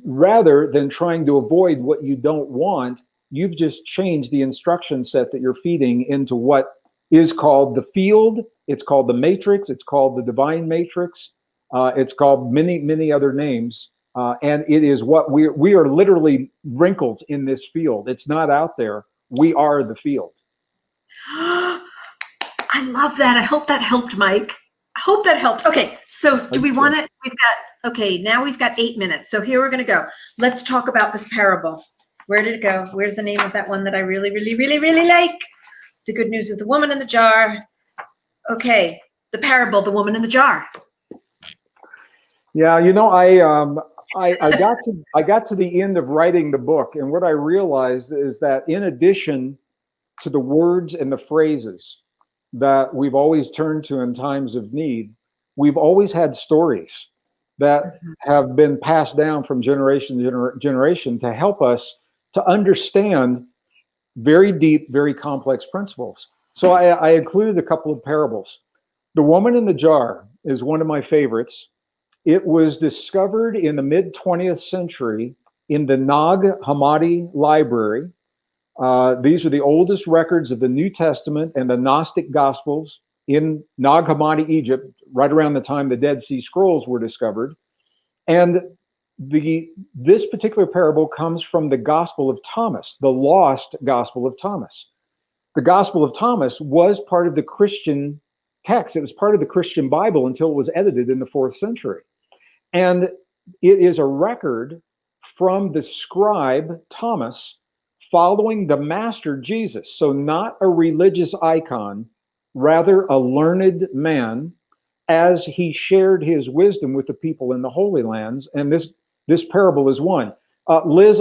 rather than trying to avoid what you don't want, you've just changed the instruction set that you're feeding into what is called the field. It's called the matrix. It's called the divine matrix. It's called many other names. And it is what we are literally wrinkles in this field. It's not out there. We are the field. I love that. I hope that helped, Mike. I hope that helped. Okay, so do we want to, now we've got 8 minutes. So here we're going to go. Let's talk about this parable. Where did it go? Where's the name of that one that I really like? The Good News of the Woman in the Jar. Okay, the parable, the woman in the jar. Yeah, you know, I got to the end of writing the book, and what I realized is that in addition to the words and the phrases that we've always turned to in times of need, we've always had stories that have been passed down from generation to generation to help us to understand very deep, very complex principles. So I included a couple of parables. The woman in the jar is one of my favorites. It was discovered in the mid 20th century in the Nag Hammadi Library. These are the oldest records of the New Testament and the Gnostic Gospels in Nag Hammadi, Egypt, right around the time the Dead Sea Scrolls were discovered. And this particular parable comes from the Gospel of Thomas, the lost Gospel of Thomas. The Gospel of Thomas was part of the Christian text. It was part of the Christian Bible until it was edited in the 4th century. And it is a record from the scribe Thomas following the master Jesus. So not a religious icon, rather a learned man, as he shared his wisdom with the people in the Holy Lands. And this parable is one. Liz,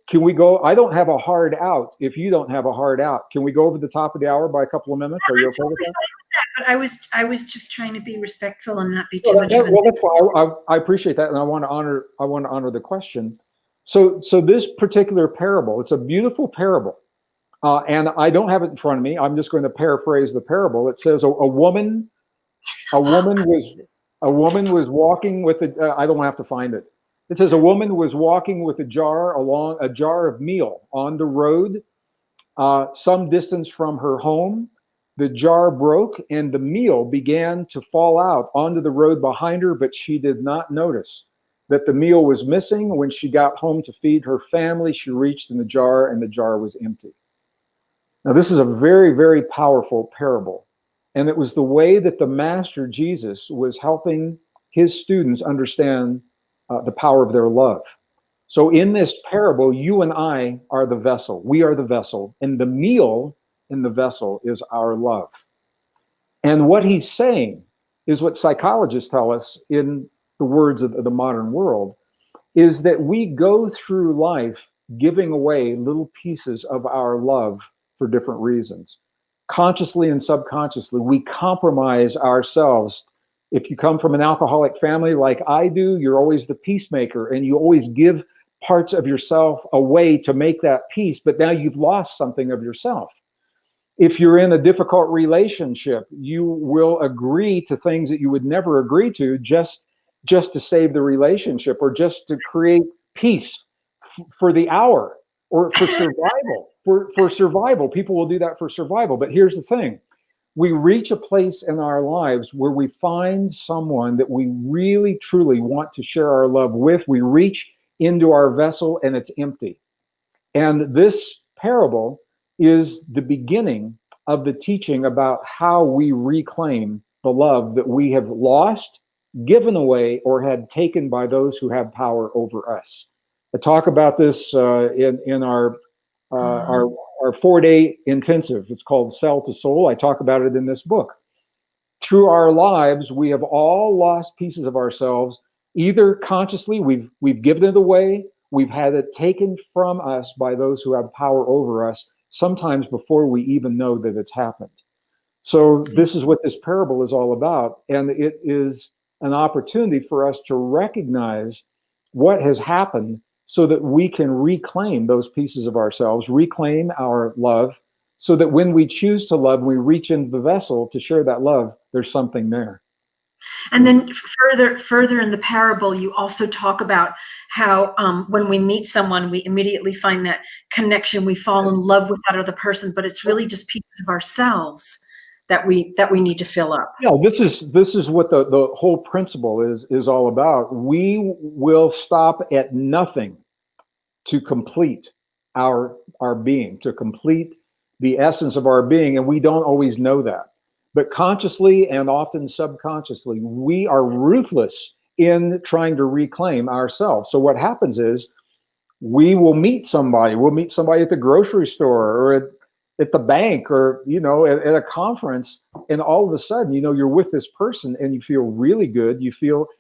can we go? I don't have a hard out. If you don't have a hard out, can we go over the top of the hour by a couple of minutes? Are you okay with that? But I was just trying to be respectful and not be too much of a... Well, that's fine. I appreciate that, and I want to honor the question. So this particular parable, it's a beautiful parable, and I don't have it in front of me. I'm just going to paraphrase the parable. It says a woman was walking with I don't have to find it. It says a woman was walking with a jar of meal on the road, some distance from her home. The jar broke and the meal began to fall out onto the road behind her, but she did not notice that the meal was missing. When she got home to feed her family, she reached in the jar and the jar was empty. Now, this is a very, very powerful parable. And it was the way that the Master Jesus was helping his students understand the power of their love. So in this parable, you and I are the vessel. We are the vessel. And the meal in the vessel is our love. And what he's saying is what psychologists tell us in the words of the modern world, is that we go through life giving away little pieces of our love for different reasons. Consciously and subconsciously, we compromise ourselves. If you come from an alcoholic family like I do, you're always the peacemaker and you always give parts of yourself away to make that peace, but now you've lost something of yourself. If you're in a difficult relationship, you will agree to things that you would never agree to just to save the relationship or just to create peace for the hour or for survival. For survival, people will do that for survival. But here's the thing. We reach a place in our lives where we find someone that we really, truly want to share our love with. We reach into our vessel and it's empty. And this parable is the beginning of the teaching about how we reclaim the love that we have lost, given away, or had taken by those who have power over us. I talk about this in our 4-day intensive. It's called Cell to Soul. I talk about it in this book. Through our lives, we have all lost pieces of ourselves. Either consciously, we've given it away, we've had it taken from us by those who have power over us, sometimes before we even know that it's happened. So this is what this parable is all about. And it is an opportunity for us to recognize what has happened so that we can reclaim those pieces of ourselves, reclaim our love, so that when we choose to love, we reach into the vessel to share that love, there's something there. And then further in the parable, you also talk about how when we meet someone, we immediately find that connection. We fall in love with that other person, but it's really just pieces of ourselves that we need to fill up. Yeah, this is what the whole principle is all about. We will stop at nothing to complete our being, to complete the essence of our being, and we don't always know that. But consciously and often subconsciously, we are ruthless in trying to reclaim ourselves. So what happens is we will meet somebody. We'll meet somebody at the grocery store or at the bank or, at a conference. And all of a sudden, you're with this person and you feel really good.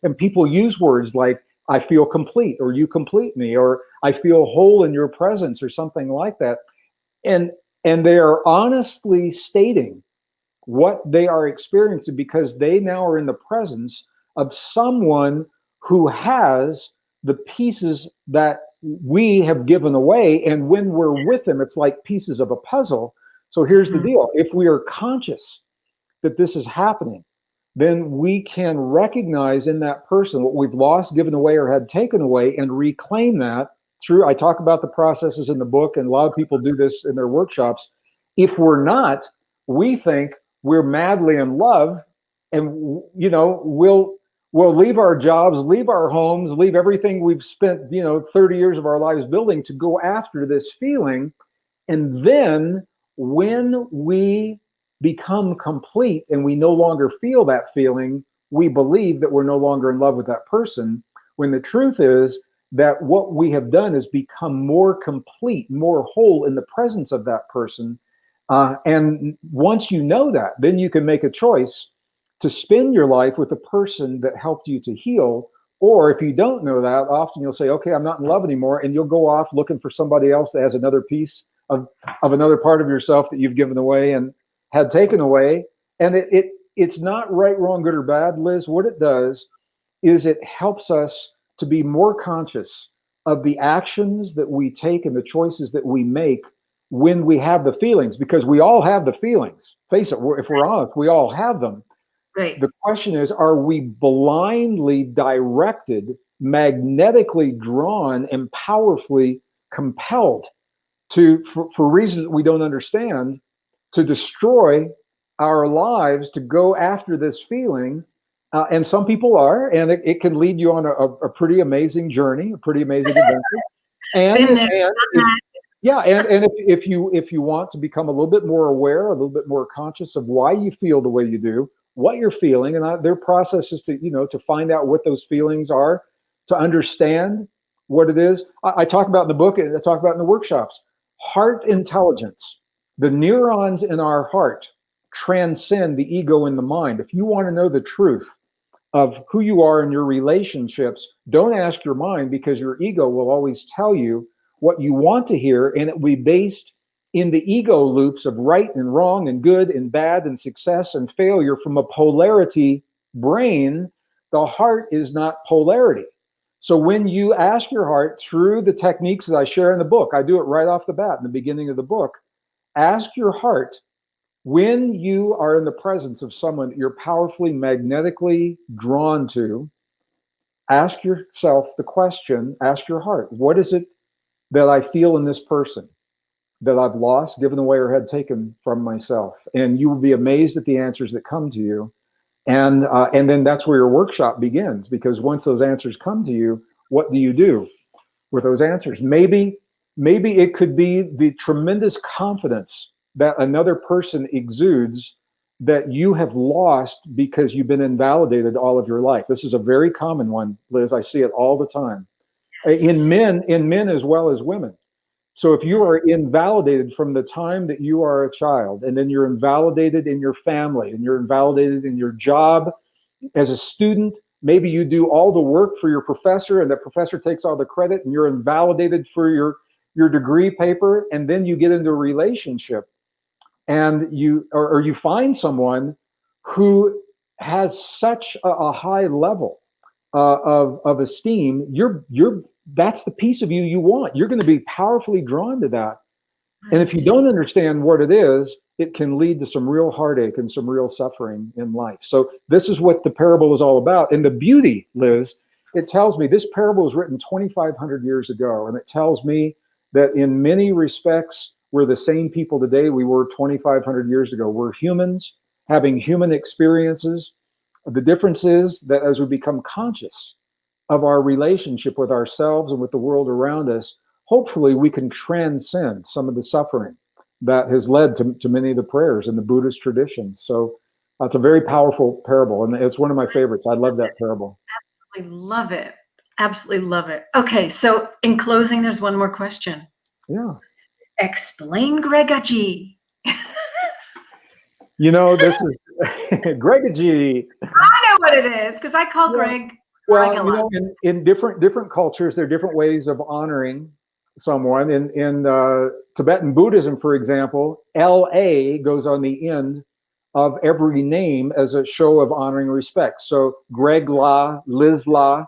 And people use words like, I feel complete, or you complete me, or I feel whole in your presence, or something like that. And they are honestly stating what they are experiencing because they now are in the presence of someone who has the pieces that we have given away. And when we're with them, it's like pieces of a puzzle. So here's the deal. If we are conscious that this is happening, then we can recognize in that person what we've lost, given away, or had taken away, and reclaim that through. I talk about the processes in the book, and a lot of people do this in their workshops. If we're not, we think we're madly in love, and we'll leave our jobs, leave our homes, leave everything we've spent 30 years of our lives building to go after this feeling. And then when we become complete and we no longer feel that feeling, we believe that we're no longer in love with that person, when the truth is that what we have done is become more complete, more whole in the presence of that person. And once you know that, then you can make a choice to spend your life with a person that helped you to heal. Or if you don't know that, often you'll say, okay, I'm not in love anymore. And you'll go off looking for somebody else that has another piece of another part of yourself that you've given away and had taken away. And it's not right, wrong, good, or bad, Liz. What it does is it helps us to be more conscious of the actions that we take and the choices that we make when we have the feelings, because we all have the feelings. Face it, if we're honest, we all have them. Right. The question is, are we blindly directed, magnetically drawn, and powerfully compelled for reasons that we don't understand, to destroy our lives, to go after this feeling? And some people are, and it can lead you on a pretty amazing journey, a pretty amazing adventure. And if you want to become a little bit more aware, a little bit more conscious of why you feel the way you do, what you're feeling, and their process is to find out what those feelings are, to understand what it is. I talk about in the book, and I talk about in the workshops. Heart intelligence, the neurons in our heart transcend the ego in the mind. If you want to know the truth of who you are in your relationships, don't ask your mind, because your ego will always tell you what you want to hear, and it will be based in the ego loops of right and wrong and good and bad and success and failure from a polarity brain. The heart is not polarity. So when you ask your heart through the techniques that I share in the book, I do it right off the bat in the beginning of the book. Ask your heart, when you are in the presence of someone that you're powerfully magnetically drawn to, ask yourself the question, ask your heart, what is it that I feel in this person that I've lost, given away, or had taken from myself? And you will be amazed at the answers that come to you. And then that's where your workshop begins, because once those answers come to you, what do you do with those answers? Maybe it could be the tremendous confidence that another person exudes that you have lost because you've been invalidated all of your life. This is a very common one, Liz. I see it all the time. Yes. In men as well as women. So if you are invalidated from the time that you are a child, and then you're invalidated in your family, and you're invalidated in your job as a student, maybe you do all the work for your professor and the professor takes all the credit, and you're invalidated for your degree paper, and then you get into a relationship and you find someone who has such a high level of esteem, that's the piece of you want. You're going to be powerfully drawn to that. And if you don't understand what it is, it can lead to some real heartache and some real suffering in life. So this is what the parable is all about. And the beauty, Liz, it tells me this parable was written 2,500 years ago. And it tells me that in many respects, we're the same people today we were 2,500 years ago. We're humans having human experiences. The difference is that as we become conscious of our relationship with ourselves and with the world around us, hopefully we can transcend some of the suffering that has led to many of the prayers in the Buddhist traditions. So it's a very powerful parable, and it's one of my favorites. I love that parable. Absolutely love it. Absolutely love it. Okay, so in closing, there's one more question. Yeah. Explain Greggaji. You know, this is Greggaji. I know what it is because I call Greg. Well, Greg a you know, lot. in different cultures, there are different ways of honoring someone. In Tibetan Buddhism, for example, LA goes on the end of every name as a show of honoring respect. So Greg La, Liz La.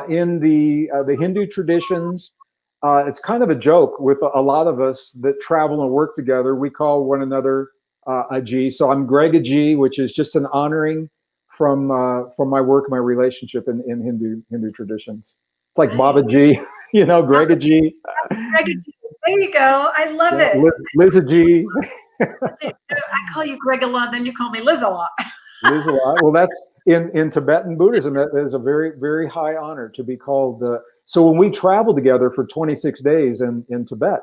In the Hindu traditions, it's kind of a joke with a lot of us that travel and work together. We call one another Aji. So I'm Greg Aji, which is just an honoring from my work, my relationship in Hindu traditions. It's like Baba G, you know, Greg Aji. Greggaji. There you go. I love it. Liz Aji. I call you Greg a lot, then you call me Liz a lot. Liz a lot. Well, that's in Tibetan Buddhism. That is a very, very high honor to be called. So when we travel together for 26 days in Tibet,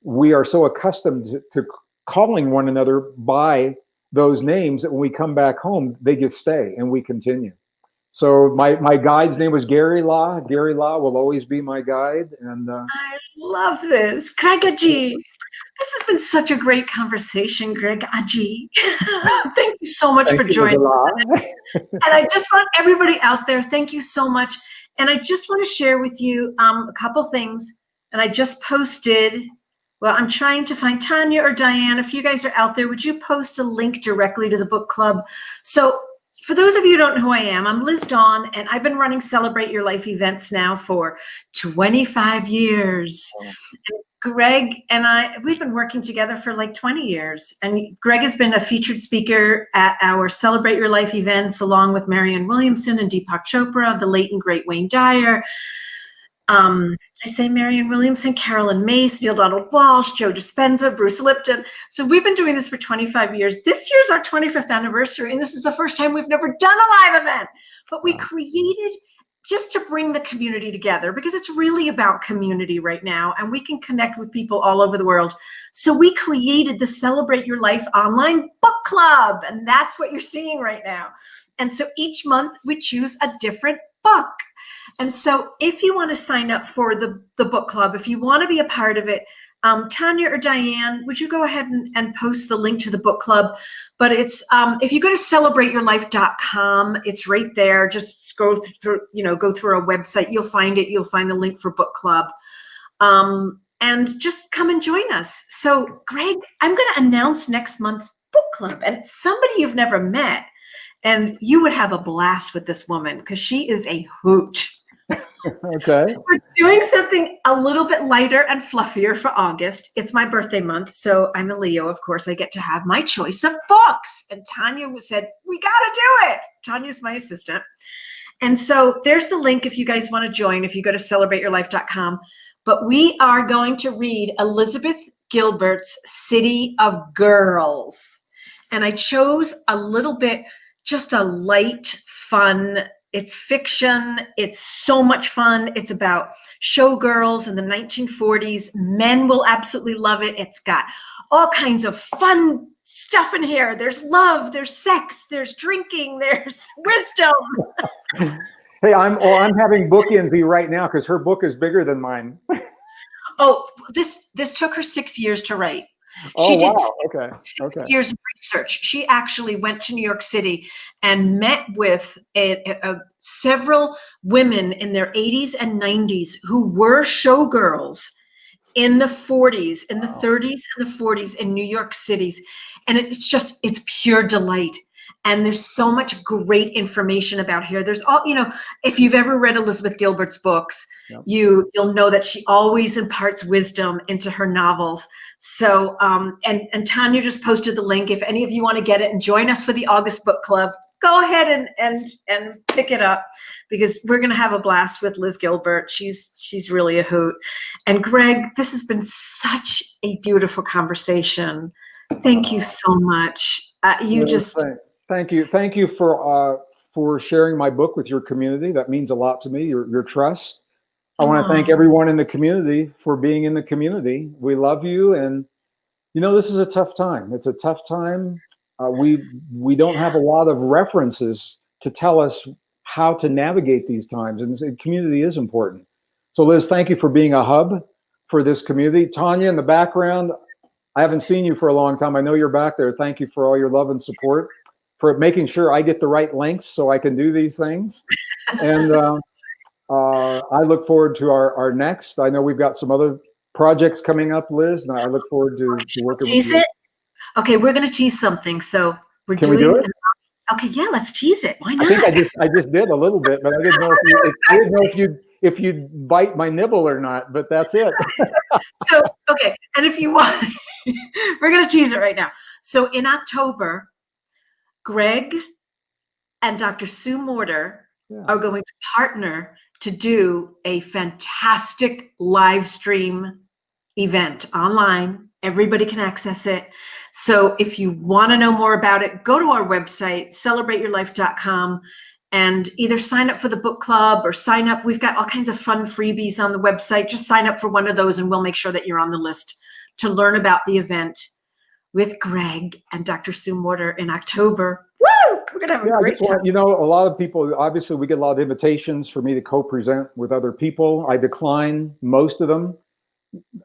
we are so accustomed to calling one another by those names that when we come back home, they just stay and we continue. So my guide's name was Gary Law. Gary Law will always be my guide. And I love this. Greggaji. This has been such a great conversation, Greg Aji. Thank you so much for joining. And I just want everybody out there, thank you so much. And I just want to share with you a couple things. And I just posted, well, I'm trying to find Tanya or Diane. If you guys are out there, would you post a link directly to the book club? So for those of you who don't know who I am, I'm Liz Dawn, and I've been running Celebrate Your Life events now for 25 years. And Greg and we've been working together for like 20 years. And Greg has been a featured speaker at our Celebrate Your Life events, along with Marianne Williamson and Deepak Chopra, the late and great Wayne Dyer. Did I say Marianne Williamson, Carolyn Mace, Neil Donald Walsh, Joe Dispenza, Bruce Lipton. So we've been doing this for 25 years. This year's our 25th anniversary, and this is the first time we've never done a live event. But we created just to bring the community together, because it's really about community right now, and we can connect with people all over the world. So we created the Celebrate Your Life online book club, and that's what you're seeing right now. And so each month we choose a different book. And so if you want to sign up for the book club, if you want to be a part of it, Tanya or Diane, would you go ahead and post the link to the book club? But it's if you go to celebrateyourlife.com, it's right there. Just go through, go through our website. You'll find it. You'll find the link for book club. And just come and join us. So, Greg, I'm going to announce next month's book club, and it's somebody you've never met. And you would have a blast with this woman because she is a hoot. Okay. We're doing something a little bit lighter and fluffier for August. It's my birthday month, so I'm a Leo. Of course, I get to have my choice of books. And Tanya said, we got to do it. Tanya's my assistant. And so there's the link if you guys want to join, if you go to celebrateyourlife.com. But we are going to read Elizabeth Gilbert's City of Girls. And I chose a little bit, just a light, fun. It's fiction. It's so much fun. It's about showgirls in the 1940s. Men will absolutely love it. It's got all kinds of fun stuff in here. There's love, there's sex, there's drinking, there's wisdom. Hey, I'm having book envy right now because her book is bigger than mine. Oh, this took her 6 years to write. Oh, She did wow. six years of research. She actually went to New York City and met with several women in their 80s and 90s who were showgirls in the 40s, in the 30s and the 40s in New York cities. And it's pure delight. And there's so much great information about here. There's all, if you've ever read Elizabeth Gilbert's books, Yep. you'll know that she always imparts wisdom into her novels. So, and Tanya just posted the link. If any of you want to get it and join us for the August book club, go ahead and pick it up, because we're going to have a blast with Liz Gilbert. She's really a hoot. And Gregg, this has been such a beautiful conversation. Thank you so much. Thank you for sharing my book with your community. That means a lot to me. Your trust. I want to thank everyone in the community for being in the community. We love you, and this is a tough time. It's a tough time. We don't have a lot of references to tell us how to navigate these times, and the community is important. So Liz, thank you for being a hub for this community. Tanya in the background, I haven't seen you for a long time. I know you're back there. Thank you for all your love and support, for making sure I get the right links so I can do these things. And I look forward to our next. I know we've got some other projects coming up, Liz, and I look forward to working with you. Okay, we're going to tease something. So Can we do it? Okay, yeah, let's tease it. Why not? I think I just did a little bit, but I didn't know if you'd bite my nibble or not. But that's it. So okay, and if you want, we're going to tease it right now. So in October, Gregg and Dr. Sue Morter are going to partner to do a fantastic live stream event online. Everybody can access it. So if you want to know more about it, go to our website, celebrateyourlife.com, and either sign up for the book club or sign up. We've got all kinds of fun freebies on the website. Just sign up for one of those and we'll make sure that you're on the list to learn about the event with Gregg and Dr. Sue Morter in October. Woo! We're going to have a great time. A lot of people, obviously we get a lot of invitations for me to co-present with other people. I decline most of them.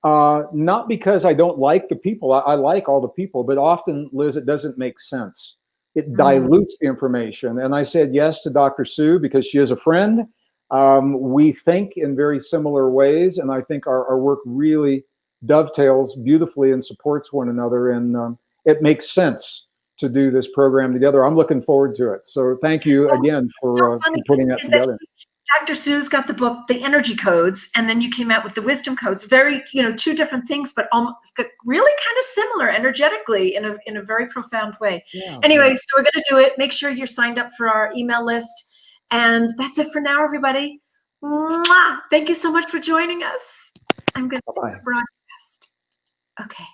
Not because I don't like the people. I like all the people, but often, Liz, it doesn't make sense. It dilutes the information. And I said yes to Dr. Sue because she is a friend. We think in very similar ways, and I think our work really dovetails beautifully and supports one another. And it makes sense to do this program together. I'm looking forward to it. So thank you again for putting that together. Dr. Sue's got the book, The Energy Codes, and then you came out with the Wisdom Codes. Very, two different things, but really kind of similar energetically in a very profound way. Yeah, anyway, so we're going to do it. Make sure you're signed up for our email list. And that's it for now, everybody. Mwah! Thank you so much for joining us. I'm going to broadcast. Okay.